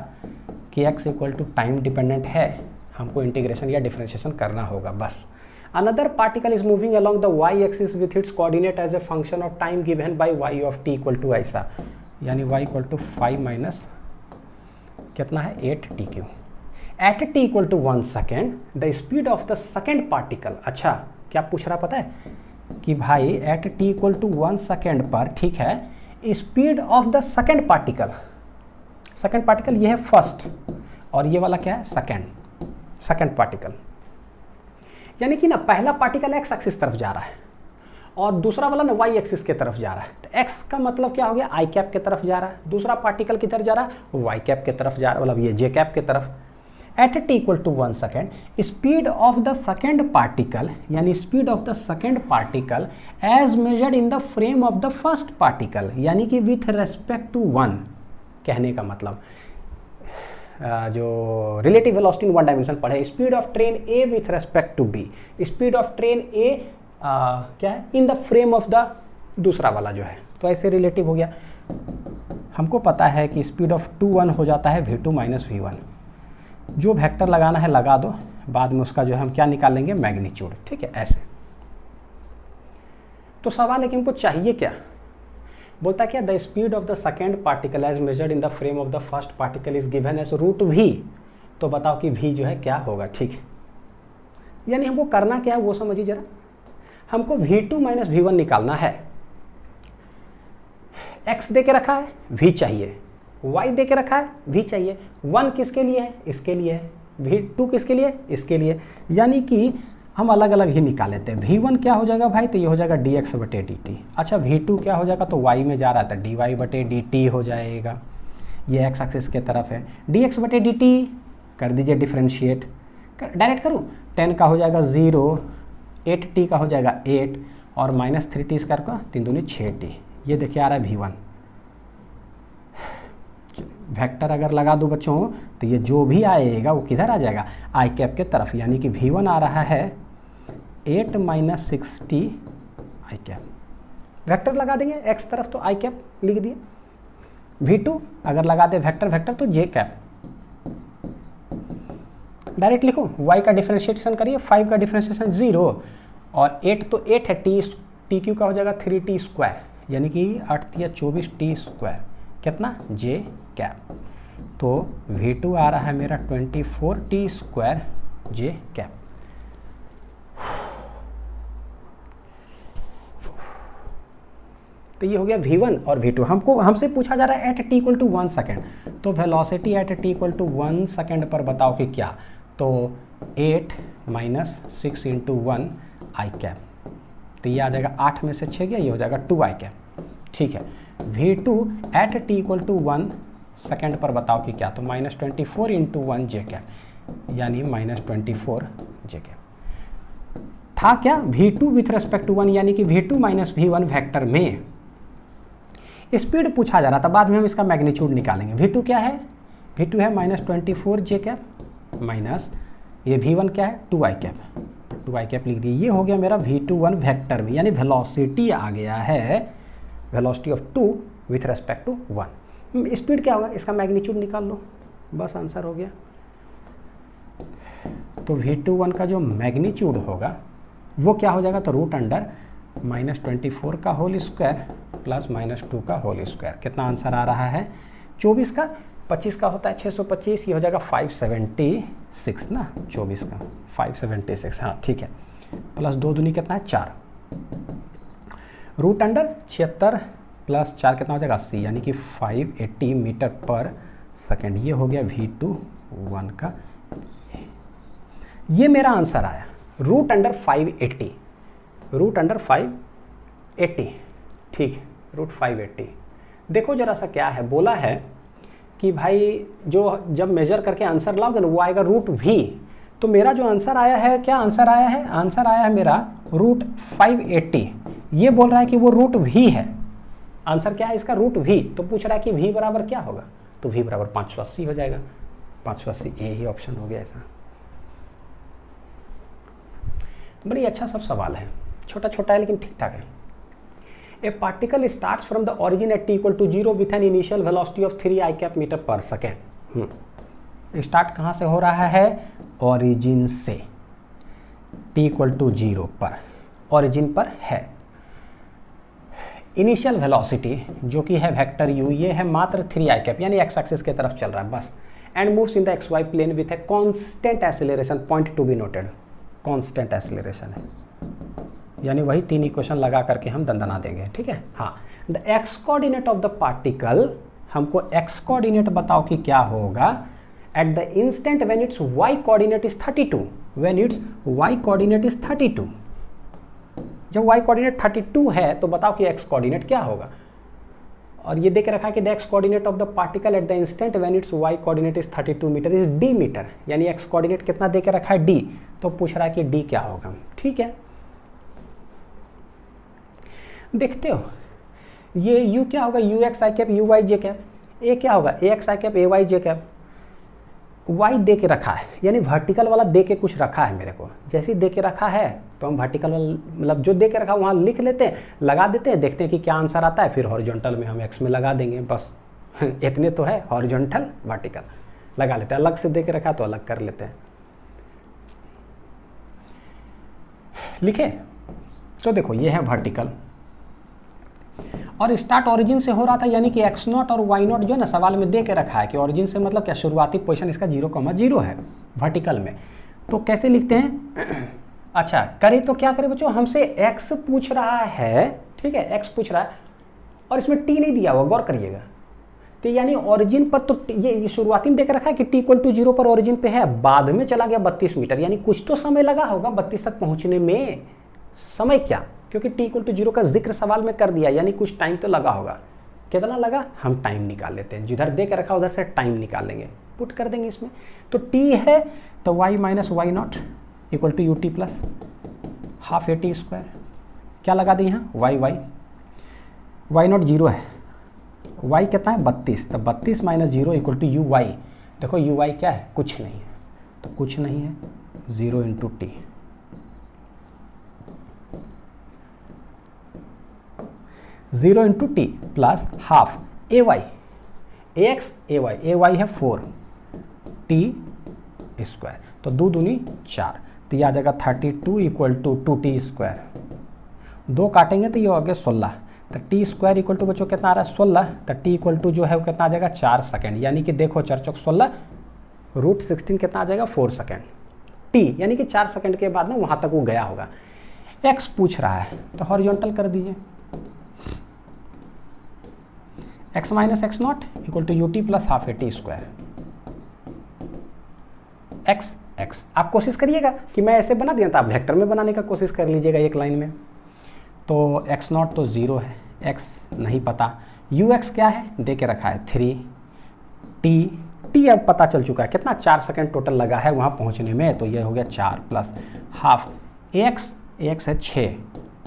कि x equal to time dependent है, हमको इंटीग्रेशन या डिफरेंशिएशन करना होगा बस। Another particle is moving along the y-axis with its coordinate as a function of time given by y of t equal to ऐसा, यानी y equal to 5 माइनस कितना है 8 at t equal to 1 second the speed of the second particle। अच्छा, क्या पूछ रहा पता है कि भाई at t equal to 1 second पर, ठीक है, speed of the second particle ये है फर्स्ट और ये वाला क्या है सेकेंड पार्टिकल, यानी कि ना पहला पार्टिकल एक्स एक्सिस तरफ जा रहा है और दूसरा वाला ना वाई एक्सिस के तरफ जा रहा है। तो एक्स का मतलब क्या हो गया, आई कैप के तरफ जा रहा है, दूसरा पार्टिकल किधर जा रहा है, वाई कैप के तरफ जा रहा है, मतलब ये जे कैप के तरफ। At T equal to 1 second speed of the second particle, यानी speed of the second particle as measured in the frame of the first particle, यानी कि विथ रेस्पेक्ट टू 1। कहने का मतलब जो relative velocity in one dimension पढ़े, speed of train A with respect to B, speed of train A क्या है in the frame of the दूसरा वाला जो है, तो ऐसे रिलेटिव हो गया। हमको पता है कि स्पीड ऑफ 2 हो जाता है v2 माइनस v1। जो वेक्टर लगाना है लगा दो, बाद में उसका जो है हम क्या निकालेंगे, मैग्नीट्यूड, ठीक है ऐसे। तो सवाल है कि हमको चाहिए क्या, बोलता क्या, the speed of the second particle as measured in the frame of the first particle is given as root v। तो बताओ कि v जो है क्या होगा, ठीक। यानी हमको करना क्या है वो समझिए जरा, हमको v2 माइनस v1 निकालना है। x दे के रखा है, v चाहिए, y दे के रखा है, v चाहिए। 1 किसके लिए है, इसके लिए है, v2 किसके लिए, इसके लिए, यानी कि हम अलग अलग ही निकाल लेते हैं। v1 क्या हो जाएगा भाई, तो ये हो जाएगा dx बटे dt। अच्छा, v2 क्या हो जाएगा, तो y में जा रहा था dy बटे dt हो जाएगा, ये x एक्सिस के तरफ है। dx बटे dt कर दीजिए डिफ्रेंशिएट, डायरेक्ट करूँ, 10 का हो जाएगा 0, 8t का हो जाएगा 8 और माइनस 3t स्क्वायर का 3 दूनी 6t। ये देखिए आ रहा है v1। वेक्टर अगर लगा दो बच्चों तो ये जो भी आएगा वो किधर आ जाएगा, आई कैप के तरफ, यानी कि v1 आ रहा है 8 माइनस 6t आई कैप। वेक्टर लगा देंगे x तरफ तो आई कैप लिख दिए, v2 अगर लगा दे वेक्टर तो j कैप। डायरेक्ट लिखो, y का डिफरेंशिएशन करिए, 5 का डिफरेंशिएशन 0 और 8 तो 8 है, टी क्यू का हो जाएगा 3t स्क्वायर, यानी कि 8 या 24t स्क्वायर, कितना j कैप। तो v2 आ रहा है मेरा 24t स्क्वायर j कैप। तो ये हो गया v1 और v2। हमसे पूछा जा रहा है at t equal to 1 second, तो velocity at t equal to 1 second पर बताओ कि क्या, तो 8 माइनस 6 इंटू 1 आई कैप। तो ये आ जाएगा 8 में से 6 गया, ये हो जाएगा 2 आई कैप, ठीक है। v2 at t equal to 1 second पर बताओ कि क्या, तो माइनस 24 इंटू 1 जे कैप, यानी माइनस 24 जे कैप। था क्या, v2 विथ रेस्पेक्ट टू 1, यानी कि v2 माइनस v1 वेक्टर में स्पीड पूछा जा रहा था, बाद में हम इसका मैग्नीट्यूड निकालेंगे। v2 क्या है, v2 है माइनस 24 जे कैप माइनस ये v1 क्या है 2 आई कैप, तो 2 आई कैप लिख दिए। ये हो गया मेरा v21 वेक्टर में, यानी वेलोसिटी आ गया है, velocity of 2 with respect to 1। Speed क्या होगा, इसका मैग्नीट्यूड निकाल लो, बस आंसर हो गया। तो v21 का जो मैग्नीट्यूड होगा वो क्या हो जाएगा, तो रूट अंडर माइनस 24 का होल स्क्वायर प्लस माइनस 2 का होल स्क्वायर। कितना आंसर आ रहा है, 24 का 25 का होता है 625, ये हो जाएगा 576 ना, 24 का 576, हाँ ठीक है, प्लस 2 दूनी कितना है 4, रूट अंडर 76 प्लस 4 कितना हो जाएगा 80, यानी कि 580 मीटर पर सेकेंड। ये हो गया v21 का, ये मेरा आंसर आया, रूट अंडर 580, रूट अंडर 580, ठीक है, रूट 580। देखो जरा सा क्या है, बोला है कि भाई जो जब मेजर करके आंसर लाओगे ना वो आएगा रूट v, तो मेरा जो आंसर आया है, क्या आंसर आया है? आंसर आया है मेरा रूट 580। ये बोल रहा है कि वो रूट v है। आंसर क्या है इसका? Root v। तो पूछ रहा है कि v बराबर क्या होगा? तो v बराबर 580 हो जाएगा। 580 यही ऑप्शन हो गया ऐसा। बड़ी अच्छा सब सवाल है, छोटा छोटा है लेकिन ठीक ठाक है। A particle starts from the origin at t = 0 with an initial velocity of 3 i cap metre पर सेकेंड। स्टार्ट कहाँ से हो रहा है? ओरिजिन से, t = 0 पर, ओरिजिन पर है। इनिशियल वेलोसिटी जो कि है वेक्टर u, ये है मात्र 3 i कैप, यानी x एक्सिस की तरफ चल रहा है बस। And moves in the xy plane with a constant acceleration, point to be noted, constant acceleration है, यानी वही 3 इक्वेशन लगा करके हम दंदना देंगे, ठीक है। हाँ, the x coordinate of the particle, हमको एक्स कोऑर्डिनेट बताओ कि क्या होगा at the instant when its y coordinate is 32, when its y coordinate is 32। जब वाई कोऑर्डिनेट 32 है तो बताओ कि एक्स कोऑर्डिनेट क्या होगा। और ये देख रखा है कि the x coordinate of the particle at the instant when its y coordinate is 32 meter is d meter, यानी एक्स कोऑर्डिनेट कितना दे के रखा है? डी। तो पूछ रहा है कि डी क्या होगा, ठीक है। देखते हो ये u क्या होगा? U X I cap, U Y J cap. A क्या होगा? A X I cap, A Y J cap. y दे के रखा है, यानी वर्टिकल वाला दे के कुछ रखा है मेरे को। जैसे ही दे के रखा है तो हम वर्टिकल वाला, मतलब जो दे के रखा वहाँ लिख लेते हैं, लगा देते हैं, देखते हैं कि क्या आंसर आता है, फिर हॉरिजॉन्टल में हम x में लगा देंगे बस। इतने तो है, हॉरिजॉन्टल वर्टिकल लगा लेते हैं। अलग से दे के रखा तो अलग कर लेते हैं। लिखे तो देखो ये है वर्टिकल और स्टार्ट ओरिजिन से हो रहा था, यानी कि x0 और y0 जो है ना सवाल में दे के रखा है कि ओरिजिन से मतलब क्या, शुरुआती पोजीशन इसका 0,0 है वर्टिकल में। तो कैसे लिखते हैं? अच्छा करें तो क्या करें बच्चों, हमसे x पूछ रहा है, ठीक है, x पूछ रहा है और इसमें t नहीं दिया हुआ, गौर करिएगा। तो यानी ओरिजिन पर तो ये शुरुआती में देख रखा है कि t = 0 पर ओरिजिन पे है, बाद में चला गया 32 मीटर, यानी कुछ तो समय लगा होगा 32 तक पहुंचने में। समय क्या, क्योंकि t = 0 का जिक्र सवाल में कर दिया, यानी कुछ टाइम तो लगा होगा। कितना लगा, हम टाइम निकाल लेते हैं, जिधर दे के रखा उधर से टाइम निकाल लेंगे, पुट कर देंगे इसमें। तो t है तो y - y0 = ut plus half at²। क्या लगा दें यहाँ? y0 0 है, y कितना है? 32, तो 32 - 0 = uy। देखो uy क्या है? कुछ नहीं है, तो कुछ नहीं है, 0 × t। 0 × t plus half ay, ax ay है 4 t², तो 2 दूनी 4, तो ये आ जाएगा 32 = 2t²। 2 काटेंगे तो ये हो गया 16, तो t² = बच्चों कितना आ रहा है? 16, तो t जो है वो कितना आ जाएगा? 4 सेकेंड, यानी कि देखो 4 × 16 √16 कितना आ जाएगा? 4 सेकेंड। t यानी कि 4 सेकेंड के बाद ना वहाँ तक वो गया होगा। x पूछ रहा है तो हॉरिजॉन्टल कर दीजिए, x - x0 = ut plus half at²। x आप कोशिश करिएगा कि मैं ऐसे बना दिया, तो आप वेक्टर में बनाने का कोशिश कर लीजिएगा एक लाइन में। तो x0 तो 0 है, x नहीं पता, ux क्या है? दे के रखा है 3, t अब पता चल चुका है कितना, 4 सेकेंड टोटल लगा है वहाँ पहुँचने में, तो ये हो गया 4 प्लस हाफ ax है 6,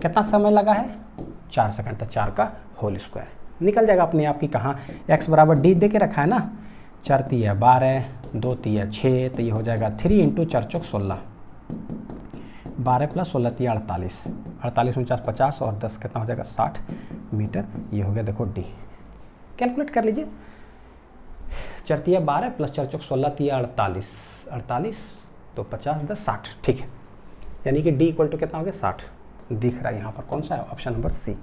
कितना समय लगा है? 4 सेकेंड, तो 4 का होल स्क्वायर निकल जाएगा अपने आप की। कहाँ x बराबर d दे के रखा है ना, 4 × 12, 2 × 6, तो ये हो जाएगा 3 × 4 = 16, 12 + 16 = 48, 48 × 49 50 और 10 कितना हो जाएगा? 60 मीटर। ये हो गया देखो d, कैलकुलेट कर लीजिए। 4 × 12 + 4 × 16 = 48, 48 तो 50 10 60, ठीक है, यानी कि d = कितना हो गया? 60 दिख रहा है यहाँ पर। कौन सा है? Option number c.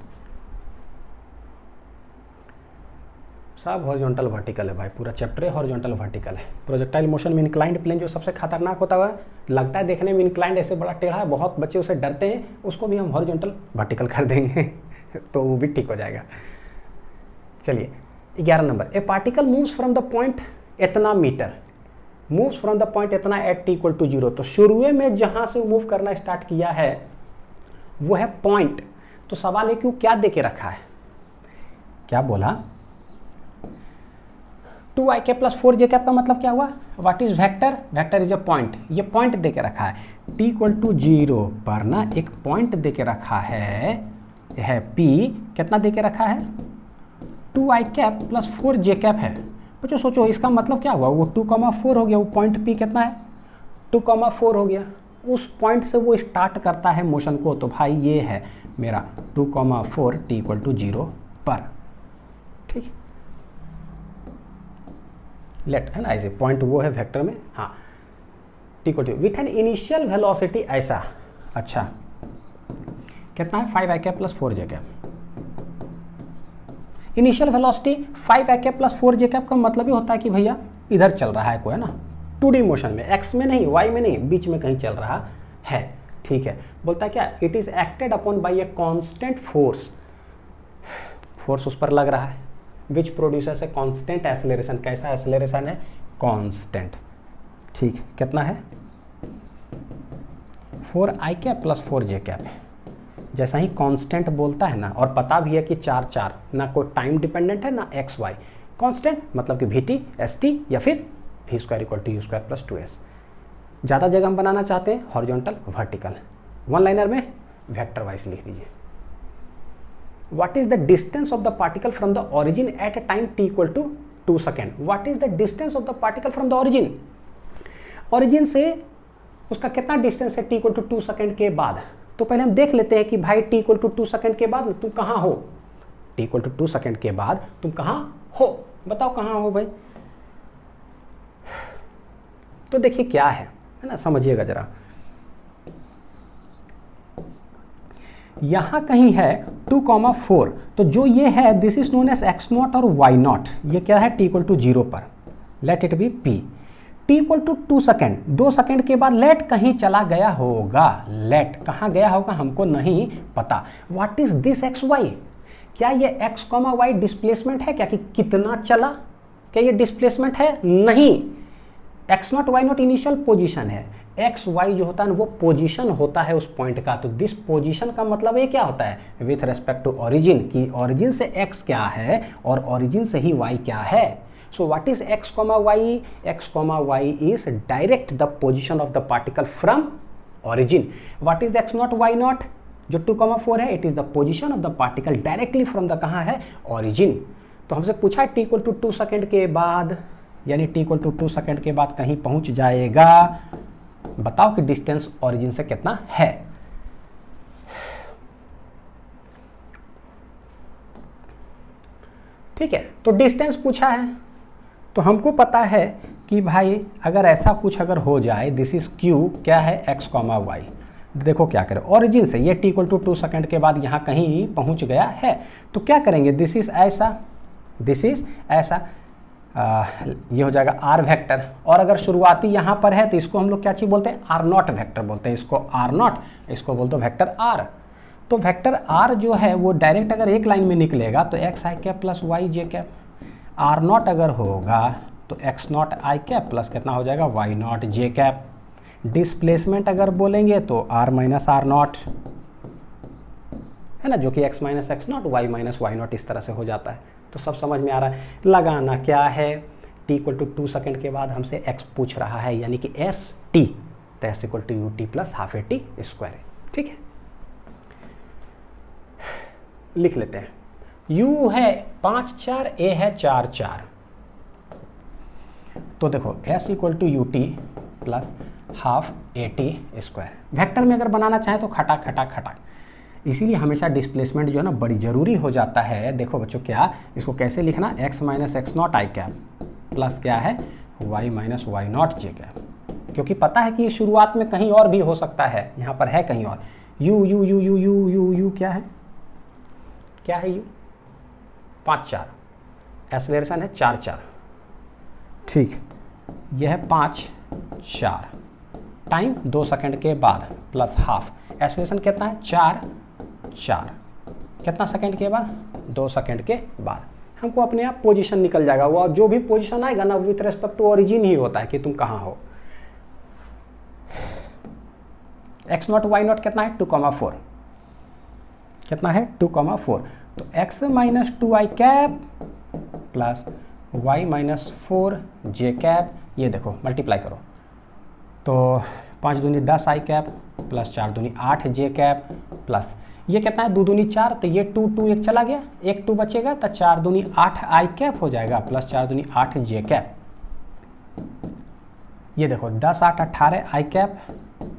सब हॉरिजॉन्टल वर्टिकल है भाई, पूरा चैप्टर है हॉरिजॉन्टल वर्टिकल है। प्रोजेक्टाइल मोशन में इंक्लाइंड प्लेन जो सबसे खतरनाक होता है, लगता है देखने में इंक्लाइंड ऐसे बड़ा टेढ़ा है, बहुत बच्चे उसे डरते हैं, उसको भी हम हॉरिजॉन्टल वर्टिकल कर देंगे तो वो भी ठीक हो जाएगा। चलिए 11 number, a particle moves from the point इतना metre, moves from the point इतना एट t = 0। तो शुरू में जहाँ से मूव करना स्टार्ट किया है वो है पॉइंट। तो सवाल है क्यों, क्या दे के रखा है? क्या बोला? Two i cap plus 4j cap का मतलब क्या हुआ? What is vector? Vector is a point. ये पॉइंट दे के रखा है t इक्वल टू 0 पर ना एक पॉइंट दे के रखा है p कितना दे के रखा है? 2i cap plus 4j cap है। बच्चों सोचो इसका मतलब क्या हुआ? वो 2,4 हो गया, वो पॉइंट p कितना है? 2,4 हो गया। उस पॉइंट से वो स्टार्ट करता है मोशन को, तो भाई ये है मेरा 2,4 t इक्वल टू 0 पर। ठीक, लेट है ना, ऐसे पॉइंट वो है वेक्टर में। हाँ, t equal to with an initial velocity ऐसा। अच्छा कितना है? 5i cap plus 4j cap. Initial velocity 5i cap plus 4j cap का मतलब ही होता है कि भैया इधर चल रहा है कोई, है ना, 2D मोशन में, x में नहीं, y में नहीं, बीच में कहीं चल रहा है। ठीक है, बोलता है क्या? It is acted upon by a constant force. Force उस पर लग रहा है विच प्रोड्यूसर्स ए कांस्टेंट एक्सेलरेशन। कैसा एक्सेलरेशन है? कांस्टेंट। ठीक, कितना है? 4i cap plus 4j cap है। जैसा ही कांस्टेंट बोलता है ना, और पता भी है कि 4 ना कोई टाइम डिपेंडेंट है ना एक्स वाई, कांस्टेंट मतलब कि VT ST या फिर v square equal to u square plus 2s। ज़्यादा जगह हम बनाना चाहते हैं हॉरिजॉन्टल वर्टिकल, वन लाइनर में वेक्टर वाइज लिख दीजिए। What is the distance of the particle from the origin at a time t equal to 2 second. What is the distance of the particle from the origin? Origin से उसका कितना distance है t equal to 2 second के बाद? तो पहले हम देख लेते हैं कि भाई t इक्वल टू 2 सेकेंड के बाद तुम कहाँ हो? t इक्वल टू 2 सेकेंड के बाद तुम कहाँ हो? बताओ कहाँ हो भाई? तो देखिए क्या है ना, समझिएगा जरा। यहां कहीं है 2,4, तो जो ये है this is known as x0 और y0। ये क्या है? t इक्वल टू 0 पर, let it be p। t equal to 2 second, 2 second के बाद लेट कहीं चला गया होगा। लेट कहाँ गया होगा हमको नहीं पता। What is this xy? क्या ये x, y डिस्प्लेसमेंट है क्या? कि कितना चला? क्या ये डिस्प्लेसमेंट है? नहीं, x0 y0 इनिशियल पोजीशन है। एक्स वाई जो होता है ना वो पोजीशन होता है उस पॉइंट का। तो दिस पोजीशन का मतलब ये क्या होता है? विथ रेस्पेक्ट टू ओरिजिन, की ओरिजिन से x क्या है और ओरिजिन से ही y क्या है। So what is x, y? x, y is direct the position of the particle from origin. What is x0 y0? जो 2,4 है, it is the position of the particle directly from the कहाँ है? Origin. तो हमसे पूछा है t equal to 2 second के बाद, यानी t इक्वल टू 2 सेकेंड के बाद कहीं पहुंच जाएगा। बताओ कि डिस्टेंस ओरिजिन से कितना है। ठीक है, तो डिस्टेंस पूछा है, तो हमको पता है कि भाई अगर ऐसा कुछ अगर हो जाए, दिस इज q, क्या है? x, y। देखो क्या करें, ओरिजिन से ये t इक्वल टू 2 सेकेंड के बाद यहाँ कहीं पहुँच गया है, तो क्या करेंगे? दिस इज ऐसा, दिस इज ऐसा, ये हो जाएगा r वेक्टर। और अगर शुरुआती यहाँ पर है तो इसको हम लोग क्या चीज़ बोलते हैं? r0 वेक्टर बोलते हैं इसको, r0, इसको बोलते हैं वेक्टर r। तो वेक्टर r जो है वो डायरेक्ट अगर एक लाइन में निकलेगा तो x i cap plus y j cap. r0 अगर होगा तो x0 i कैप प्लस कितना हो जाएगा? y0 j cap. डिस्प्लेसमेंट अगर बोलेंगे तो r माइनस r0 है ना, जो कि x minus x0 y minus y0 इस तरह से हो जाता है। तो सब समझ में आ रहा है। लगाना क्या है? t इक्वल टू 2 सेकेंड के बाद हमसे x पूछ रहा है, यानी कि s t, तो s equal to u T plus half A T square है। ठीक है, लिख लेते हैं। u है 5 4, a है 4 4। तो देखो s equal to u T plus half A T square. Vector में अगर बनाना चाहे तो खटाक खटाक खटाक, इसीलिए हमेशा डिस्प्लेसमेंट जो है ना बड़ी ज़रूरी हो जाता है। देखो बच्चों क्या, इसको कैसे लिखना? x माइनस x0 आई कैप प्लस क्या है? y minus y0 j cap, क्योंकि पता है कि शुरुआत में कहीं और भी हो सकता है, यहाँ पर है कहीं और। u u u u u u u क्या है? क्या है u? 5 4, एक्सेलरेशन है 4 4। ठीक, यह है 5 4, टाइम 2 सेकेंड के बाद प्लस हाफ, एक्सेलरेशन कितना है? 4 4, कितना सेकंड के बाद? 2 सेकंड के बाद। हमको अपने आप पोजीशन निकल जाएगा, वो जो भी पोजीशन आएगा ना विथ रेस्पेक्ट टू ओरिजिन ही होता है कि तुम कहाँ हो। x0 y0 कितना है? 2,4। कितना है? 2,4। तो x minus 2i cap plus Y minus 4 जे कैप, ये देखो मल्टीप्लाई करो तो 5 दूनी 10 आई कैप प्लस 4 दूनी 8 जे कैप प्लस ये कितना है 2 दूनी 4, तो ये 2 2 एक चला गया, एक 2 बचेगा तो 4 दूनी 8 आई कैप हो जाएगा प्लस 4 दूनी 8 जे कैप। ये देखो 10 8 18 I cap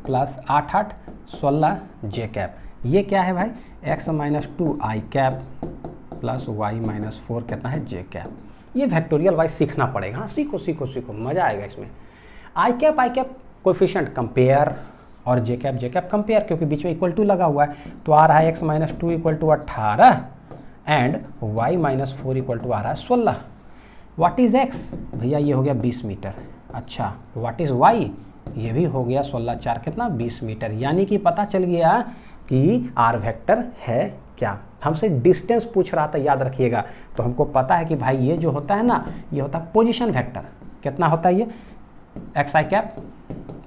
plus 8 8 16 J cap. ये क्या है भाई x माइनस 2 आई कैप प्लस वाई माइनस 4 कितना है जे कैप। ये वेक्टोरियल वाइज सीखना पड़ेगा। हाँ सीखो सीखो सीखो, मज़ा आएगा इसमें। आई कैप कोएफिशिएंट कंपेयर और जे कैप कंपेयर, क्योंकि बीच में इक्वल टू लगा हुआ है तो आ रहा है x minus 2 equal to 18 and y minus 4 equal to आ रहा है 16। व्हाट इज x भैया, ये हो गया 20 मीटर। अच्छा व्हाट इज y, ये भी हो गया 16 4 कितना 20 मीटर। यानी कि पता चल गया कि r वेक्टर है क्या। हमसे डिस्टेंस पूछ रहा था, याद रखिएगा। तो हमको पता है कि भाई ये जो होता है ना, ये होता है पोजीशन वेक्टर। कितना होता है ये एक्स आई कैप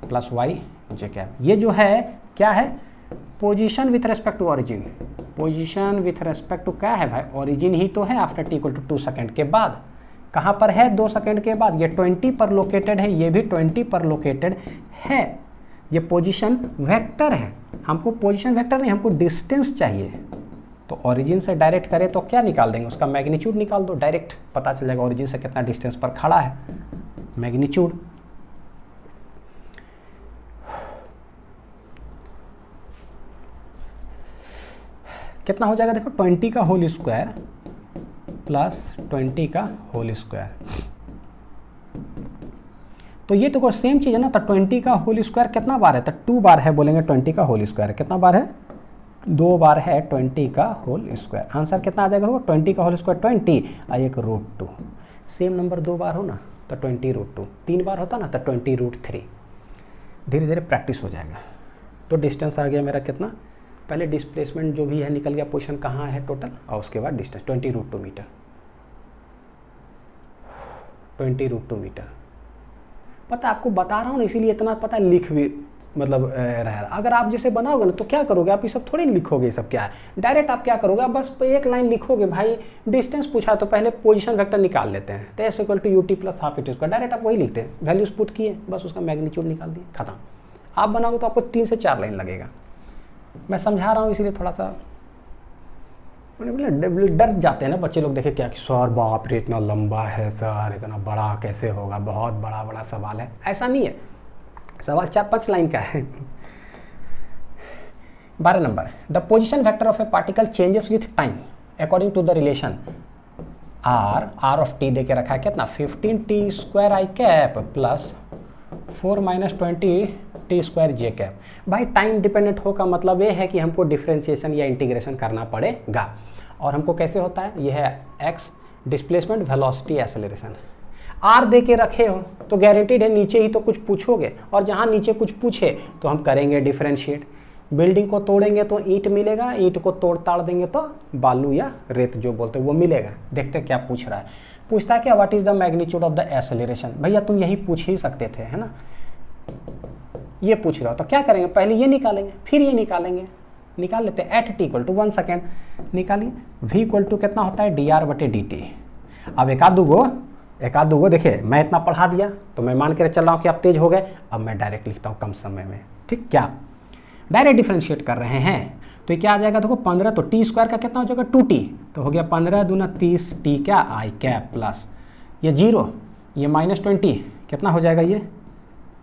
प्लस वाई जे कैप। ये जो है क्या है position with respect to origin. Position with respect to क्या है भाई, ओरिजिन ही तो है after t equal to 2 second के बाद। कहाँ पर है 2 सेकेंड के बाद, ये 20 पर लोकेटेड है, ये भी 20 पर लोकेटेड है। ये पोजीशन वेक्टर है। हमको पोजीशन वेक्टर नहीं, हमको डिस्टेंस चाहिए। तो ओरिजिन से डायरेक्ट करें तो क्या निकाल देंगे, उसका मैग्नीट्यूड निकाल दो, डायरेक्ट पता चल जाएगा ओरिजिन से कितना डिस्टेंस पर खड़ा है, मैग्नीट्यूड। कितना हो जाएगा देखो 20 का होल स्क्वायर प्लस 20 का होल स्क्वायर। तो ये तो सेम चीज़ है ना। तो 20 का होल स्क्वायर कितना बार है, तो 2 बार है, बोलेंगे 20 का होल स्क्वायर कितना बार है, 2 बार है 20 का होल स्क्वायर। आंसर कितना आ जाएगा, 20 का होल स्क्वायर 20 और एक √2। सेम नंबर 2 बार हो ना तो 20 √2, 3 बार होता ना तो 20 √3। धीरे धीरे प्रैक्टिस हो जाएगा। तो डिस्टेंस आ गया मेरा कितना, पहले डिस्प्लेसमेंट जो भी है निकल गया, पोजीशन कहाँ है टोटल, और उसके बाद डिस्टेंस 20 √2 मीटर, 20 √2 मीटर। पता आपको बता रहा हूँ ना, इसीलिए इतना पता लिख भी मतलब रहा है। अगर आप जैसे बनाओगे ना तो क्या करोगे, आप ये सब थोड़ी लिखोगे, सब क्या है, डायरेक्ट आप क्या करोगे, आप बस एक लाइन लिखोगे। भाई डिस्टेंस पूछा तो पहले पोजीशन वेक्टर निकाल लेते हैं, तो s equal to ut plus half it square, direct आप वही लिखते हैं, वैल्यूज पुट किए, बस उसका मैग्नीट्यूड निकाल दिए, खत्म। आप बनाओगे तो आपको 3 से 4 लाइन लगेगा। मैं समझा रहा हूँ इसीलिए थोड़ा सा डर जाते हैं ना बच्चे लोग, देखे क्या कि सर बाप रे इतना लंबा है सर, इतना बड़ा कैसे होगा, बहुत बड़ा बड़ा सवाल है। ऐसा नहीं है, सवाल 4-5 लाइन का है। 12 number, the position vector of a particle changes with time according to the relation R of T दे के रखा है कितना 15t स्क्वायर आई cap plus 4 minus 20 T square J cap. भाई टाइम डिपेंडेंट हो का मतलब ये है कि हमको डिफरेंशिएशन या इंटीग्रेशन करना पड़ेगा। और हमको कैसे होता है, ये है x displacement velocity acceleration. R दे के रखे हो तो गारंटीड है नीचे ही तो कुछ पूछोगे, और जहाँ नीचे कुछ पूछे तो हम करेंगे डिफरेंशिएट। बिल्डिंग को तोड़ेंगे तो ईंट मिलेगा, ईंट को तोड़ ताड़ देंगे तो बालू या रेत जो बोलते हैं वो मिलेगा। देखते क्या पूछ रहा है, पूछता है क्या what is the magnitude of the acceleration. भैया तुम यही पूछ ही सकते थे, है ना, ये पूछ रहा हो तो क्या करेंगे, पहले ये निकालेंगे फिर ये निकालेंगे, निकाल लेते हैं। At t equal to 1 second निकालिए, v इक्वल टू कितना होता है dr/dt। अब एक आध दूगो देखिए, मैं इतना पढ़ा दिया तो मैं मान के चल रहा हूँ कि आप तेज हो गए। अब मैं डायरेक्ट लिखता हूँ कम समय में, ठीक, क्या डायरेक्ट डिफरेंशिएट कर रहे हैं तो ये क्या आ जाएगा देखो 15, तो टी स्क्वायर का कितना हो जाएगा 2t, तो हो गया 15 दूना 30 टी क्या आई कैप प्लस ये 0, ये -20 कितना हो जाएगा, ये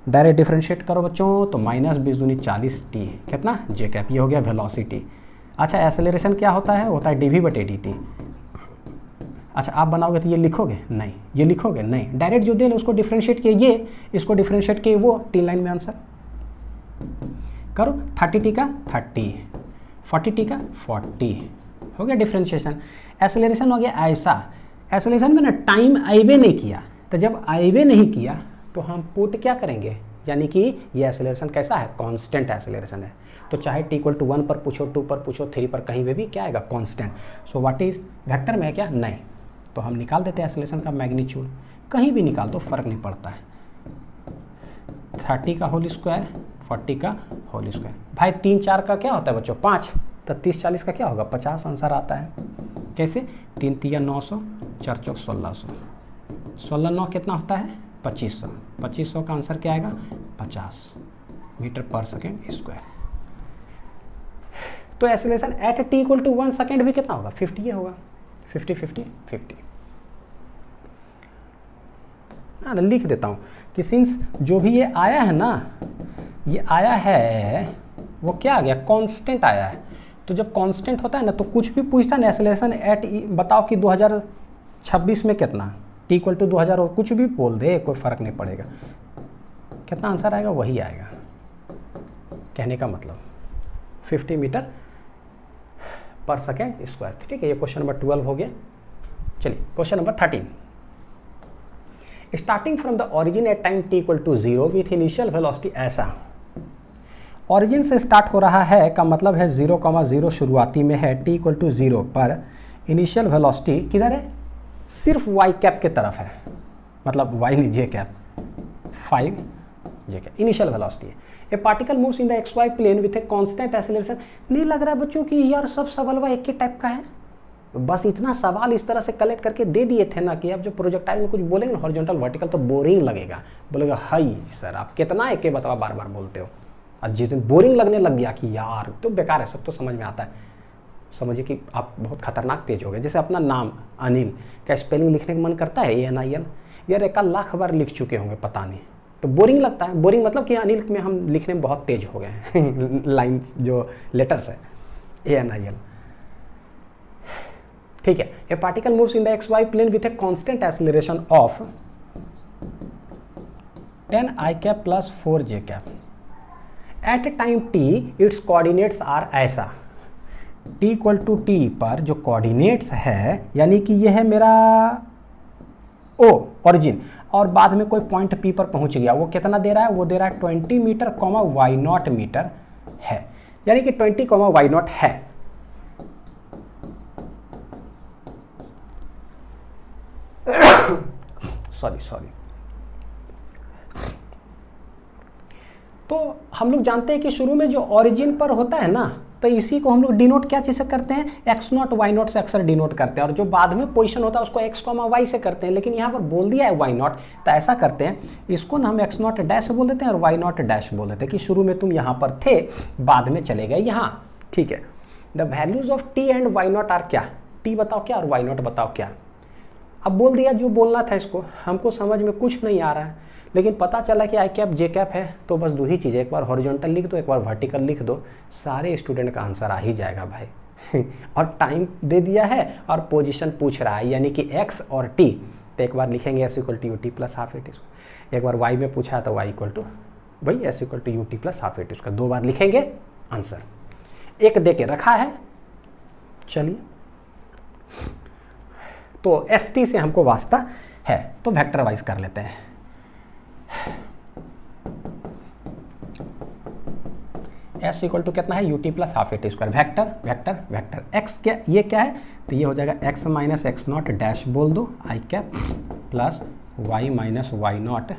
डायरेक्ट डिफरेंशिएट करो बच्चों तो -20 दूनी 40 टी कितना जे कैप, ये हो गया वेलोसिटी। अच्छा एक्सेलरेशन क्या होता है, होता है dv/dt। अच्छा आप बनाओगे तो ये लिखोगे नहीं, ये लिखोगे नहीं, डायरेक्ट जो दे उसको डिफरेंशिएट किए, ये इसको डिफरेंशिएट किए, वो 3 लाइन में आंसर करो। 30t का 30, 40t का 40, हो गया डिफरेंशिएशन। एक्सेलरेशन हो गया ऐसा, एक्सेलरेशन में ना टाइम आइबे नहीं किया, तो जब आइबे नहीं किया तो हम पुट क्या करेंगे, यानी कि ये एक्सेलरेशन कैसा है, कांस्टेंट एक्सेलरेशन है। तो चाहे t इक्वल टू 1 पर पूछो, 2 पर पूछो, 3 पर, कहीं पे भी क्या आएगा constant. So what is vector में है क्या, नहीं, तो हम निकाल देते हैं एक्सेलरेशन का मैग्नीट्यूड, कहीं भी निकाल दो फर्क नहीं पड़ता है। 30 का होल स्क्वायर 40 का होल स्क्वायर। भाई 3 4 का क्या होता है बच्चों 5, तो 30 40 का क्या होगा 50 आंसर आता है। कैसे 3 3 900 4 4 1600, 16 9 कितना होता है 2500। 2500 का आंसर क्या आएगा 50 मीटर पर सेकेंड स्क्वायर। तो acceleration at T equal to 1 second भी कितना होगा 50 ये होगा 50 50 50। ना लिख देता हूँ कि सिंस जो भी ये आया है ना, ये आया है वो क्या आ गया कांस्टेंट आया है। तो जब कांस्टेंट होता है ना तो कुछ भी पूछता है ना एक्सेलरेशन एट बताओ कि 2026 में कितना टी इक्वल टू 2000 और कुछ भी बोल दे कोई फ़र्क नहीं पड़ेगा, कितना आंसर आएगा वही आएगा। कहने का मतलब 50 मीटर पर सेकेंड स्क्वायर। ठीक है, ये क्वेश्चन नंबर 12 हो गया। चलिए question number 13। Starting from the origin at time t equal to 0 with initial velocity ऐसा। ओरिजिन से स्टार्ट हो रहा है का मतलब है 0,0 शुरुआती में है, टी इक्वल टू 0 पर इनिशियल वेलोसिटी किधर है सिर्फ वाई कैप के तरफ है, मतलब वाई नहीं j cap 5 j cap initial velocity है। A particle moves in the x y plane with a constant acceleration. नहीं लग रहा है बच्चों कि यार सब सवाल एक ही टाइप का है, बस इतना सवाल इस तरह से कलेक्ट करके दे दिए थे ना कि अब जो प्रोजेक्टाइल में कुछ बोलेंगे ना हॉरिजॉन्टल वर्टिकल तो बोरिंग लगेगा, बोलेगा हाई सर आप कितना एक बतावा बार बार बोलते हो। अब जिस दिन बोरिंग लगने लग गया कि यार तो बेकार है, सब तो समझ में आता है, समझिए कि आप बहुत खतरनाक तेज हो गए। जैसे अपना नाम अनिल का स्पेलिंग लिखने का मन करता है ANIL, यार 1 लाख बार लिख चुके होंगे पता नहीं, तो बोरिंग लगता है। बोरिंग मतलब कि अनिल में हम लिखने में बहुत तेज हो गए हैं लाइन जो लेटर्स है ANIL। ठीक है, a particle moves in the XY plane with a constant acceleration of 10 i cap plus 4 j cap at time t its coordinates are ऐसा। t इक्वल टू टी पर जो कोऑर्डिनेट्स है यानी कि ये है मेरा O ओरिजिन और बाद में कोई पॉइंट P पर पहुंच गया, वो कितना दे रहा है, वो दे रहा है 20 मीटर y0 मीटर है, यानी कि 20 y0 है। सॉरी। तो हम लोग जानते हैं कि शुरू में जो ओरिजिन पर होता है ना तो इसी को हम लोग डिनोट क्या चीज़ से करते हैं x0 y0 से अक्सर डिनोट करते हैं, और जो बाद में पोजीशन होता है उसको x, y से करते हैं, लेकिन यहाँ पर बोल दिया है y0 तो ऐसा करते हैं इसको ना हम x0 डैश बोल देते हैं और y0 डैश बोल देते हैं कि शुरू में तुम यहाँ पर थे बाद में चले गए यहाँ। ठीक है, the values of t and y0 are क्या, t बताओ क्या और y0 बताओ क्या। अब बोल दिया जो बोलना था, इसको हमको समझ में कुछ नहीं आ रहा है लेकिन पता चला कि आई कैप जे कैप है, तो बस दो ही चीज़ें, एक बार हॉरिजॉन्टल लिख दो एक बार वर्टिकल लिख दो, सारे स्टूडेंट का आंसर आ ही जाएगा भाई और टाइम दे दिया है और पोजीशन पूछ रहा है यानी कि x और t, तो एक बार लिखेंगे s equal to u T plus half A T square, एक बार y में पूछा है तो y इक्वल टू वही s equal to u T plus half A T square, 2 बार लिखेंगे आंसर, एक दे के रखा है। चलिए तो एस टी से हमको वास्ता है तो वेक्टर वाइज कर लेते हैं। एस इक्वल टू कितना है U T plus half A T square, vector vector vector X क्या ये क्या है तो ये हो जाएगा X minus X not dash बोल दो I cap plus Y minus Y not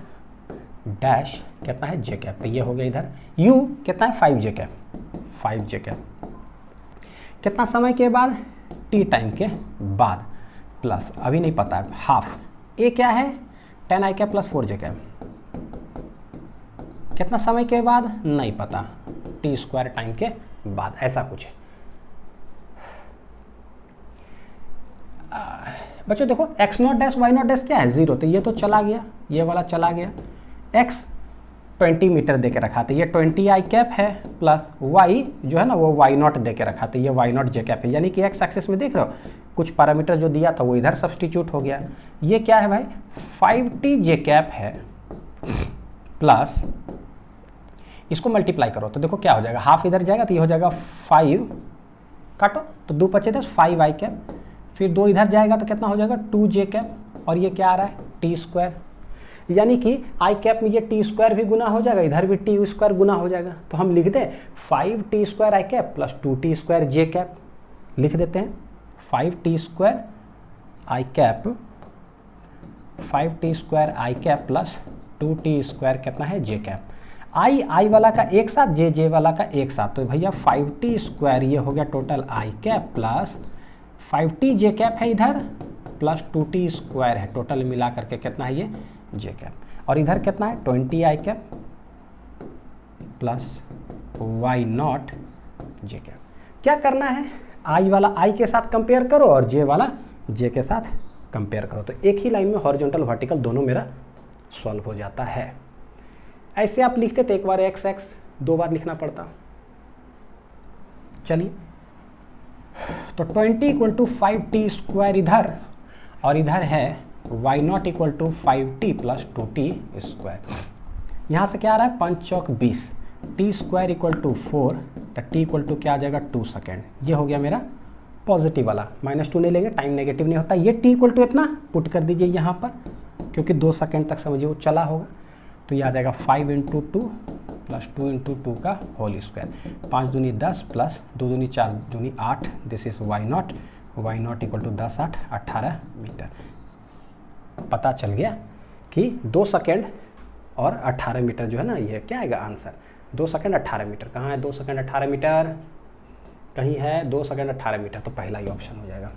dash कितना है जे कैप, तो ये हो गया इधर u कितना है 5 जे कैप 5 जे कैप कितना समय के बाद t टाइम के बाद प्लस अभी नहीं पता है हाफ a क्या है 10 आई कैप प्लस 4 जे कैप कितना समय के बाद नहीं पता टी स्क्वायर टाइम के बाद, ऐसा कुछ है। बच्चों देखो x not dash y not dash क्या है 0, तो ये तो चला गया, ये वाला चला गया। x 20 मीटर दे के रखा था, ये 20 आई कैप है प्लस y जो है ना वो वाई नॉट दे के रखा था, ये वाई नॉट जे कैप है, यानी कि x एक्सिस में देख रहे हो कुछ पैरामीटर जो दिया था वो इधर सब्सटीट्यूट हो गया। ये क्या है भाई 5t जे कैप है प्लस इसको मल्टीप्लाई करो तो देखो क्या हो जाएगा, हाफ इधर जाएगा तो ये हो जाएगा 5 काटो तो 2 पचे 10 5 आई कैप, फिर 2 इधर जाएगा तो कितना हो जाएगा 2 जे कैप और ये क्या आ रहा है टी स्क्वायर, यानी कि आई कैप में ये टी स्क्वायर भी गुना हो जाएगा, इधर भी टी स्क्वायर गुना हो जाएगा, तो हम लिख दें 5t स्क्वायर आई cap plus 2t square J cap, लिख देते हैं 5t स्क्वायर आई कैप 5t स्क्वायर आई कैप प्लस 2t स्क्वायर कितना है जे कैप, आई वाला का एक साथ जे वाला का एक साथ, तो भैया 5t स्क्वायर ये हो गया total I cap plus 5t J cap है इधर प्लस 2t स्क्वायर है, टोटल मिला करके कितना है ये जे कैप। और इधर कितना है 20i cap plus y not J cap. क्या करना है, i वाला i के साथ कंपेयर करो और j वाला j के साथ कंपेयर करो, तो एक ही लाइन में हॉरिजॉन्टल वर्टिकल दोनों मेरा सॉल्व हो जाता है। ऐसे आप लिखते तो एक बार x x 2 बार लिखना पड़ता। चलिए, तो 20 इक्वल टू 5t स्क्वायर इधर और इधर है y naught equal to 5t प्लस 2t स्क्वायर। यहाँ से क्या आ रहा है 5 चौक 20, t स्क्वायर इक्वल टू 4, तो t इक्वल टू क्या आ जाएगा 2 सेकेंड। ये हो गया मेरा पॉजिटिव वाला, -2 नहीं लेंगे, टाइम नेगेटिव नहीं होता। ये t इक्वल टू इतना पुट कर दीजिए यहाँ पर, क्योंकि 2 सेकेंड तक समझिए वो चला होगा, तो ये आ जाएगा 5 इंटू 2 प्लस 2 इंटू 2 का होल स्क्वायर। 5 दूनी 10 प्लस 2 दूनी 4 दूनी 8, this is y naught equal to 10 8 18 meter. पता चल गया कि 2 सेकेंड और 18 मीटर जो है ना, ये क्या आएगा आंसर, 2 सेकेंड 18 मीटर। कहाँ है 2 सेकेंड 18 मीटर, कहीं है 2 सेकेंड 18 मीटर, तो पहला ही ऑप्शन हो जाएगा।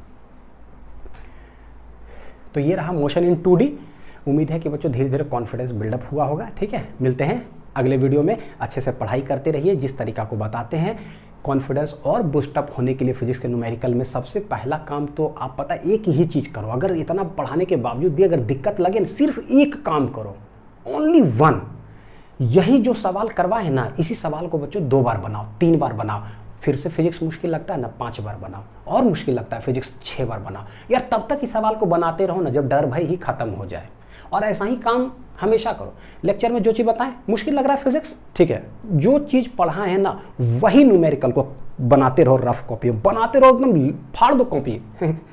तो ये रहा मोशन इन 2D। उम्मीद है कि बच्चों धीरे धीरे कॉन्फिडेंस बिल्डअप हुआ होगा। ठीक है, मिलते हैं अगले वीडियो में। अच्छे से पढ़ाई करते रहिए, जिस तरीका को बताते हैं कॉन्फिडेंस और बूस्टअप होने के लिए फिजिक्स के न्यूमेरिकल में सबसे पहला काम तो आप पता एक ही चीज़ करो। अगर इतना पढ़ाने के बावजूद भी अगर दिक्कत लगे ना, सिर्फ एक काम करो, ओनली वन। यही जो सवाल करवाए ना, इसी सवाल को बच्चों 2 बार बनाओ, 3 बार बनाओ। फिर से फिजिक्स मुश्किल लगता है ना, 5 बार बनाओ, और मुश्किल लगता है फिजिक्स 6 बार बनाओ यार। तब तक इस सवाल को बनाते रहो ना, जब डर भय ही खत्म हो जाए। और ऐसा ही काम हमेशा करो। लेक्चर में जो चीज़ बताएं, मुश्किल लग रहा है फिजिक्स, ठीक है, जो चीज़ पढ़ा है ना वही न्यूमेरिकल को बनाते रहो, रफ कॉपी बनाते रहो, एकदम फाड़ दो कॉपी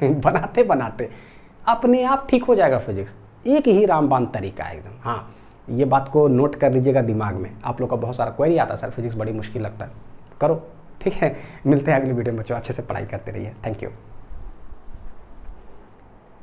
बनाते बनाते अपने आप ठीक हो जाएगा फिजिक्स। एक ही रामबाण तरीका है एकदम। हाँ, ये बात को नोट कर लीजिएगा दिमाग में। आप लोग का बहुत सारा क्वेरी आता है, सर फिजिक्स बड़ी मुश्किल लगता है, करो। ठीक है, मिलते हैं अगली वीडियो में बच्चों, अच्छे से पढ़ाई करते रहिए। Thank you.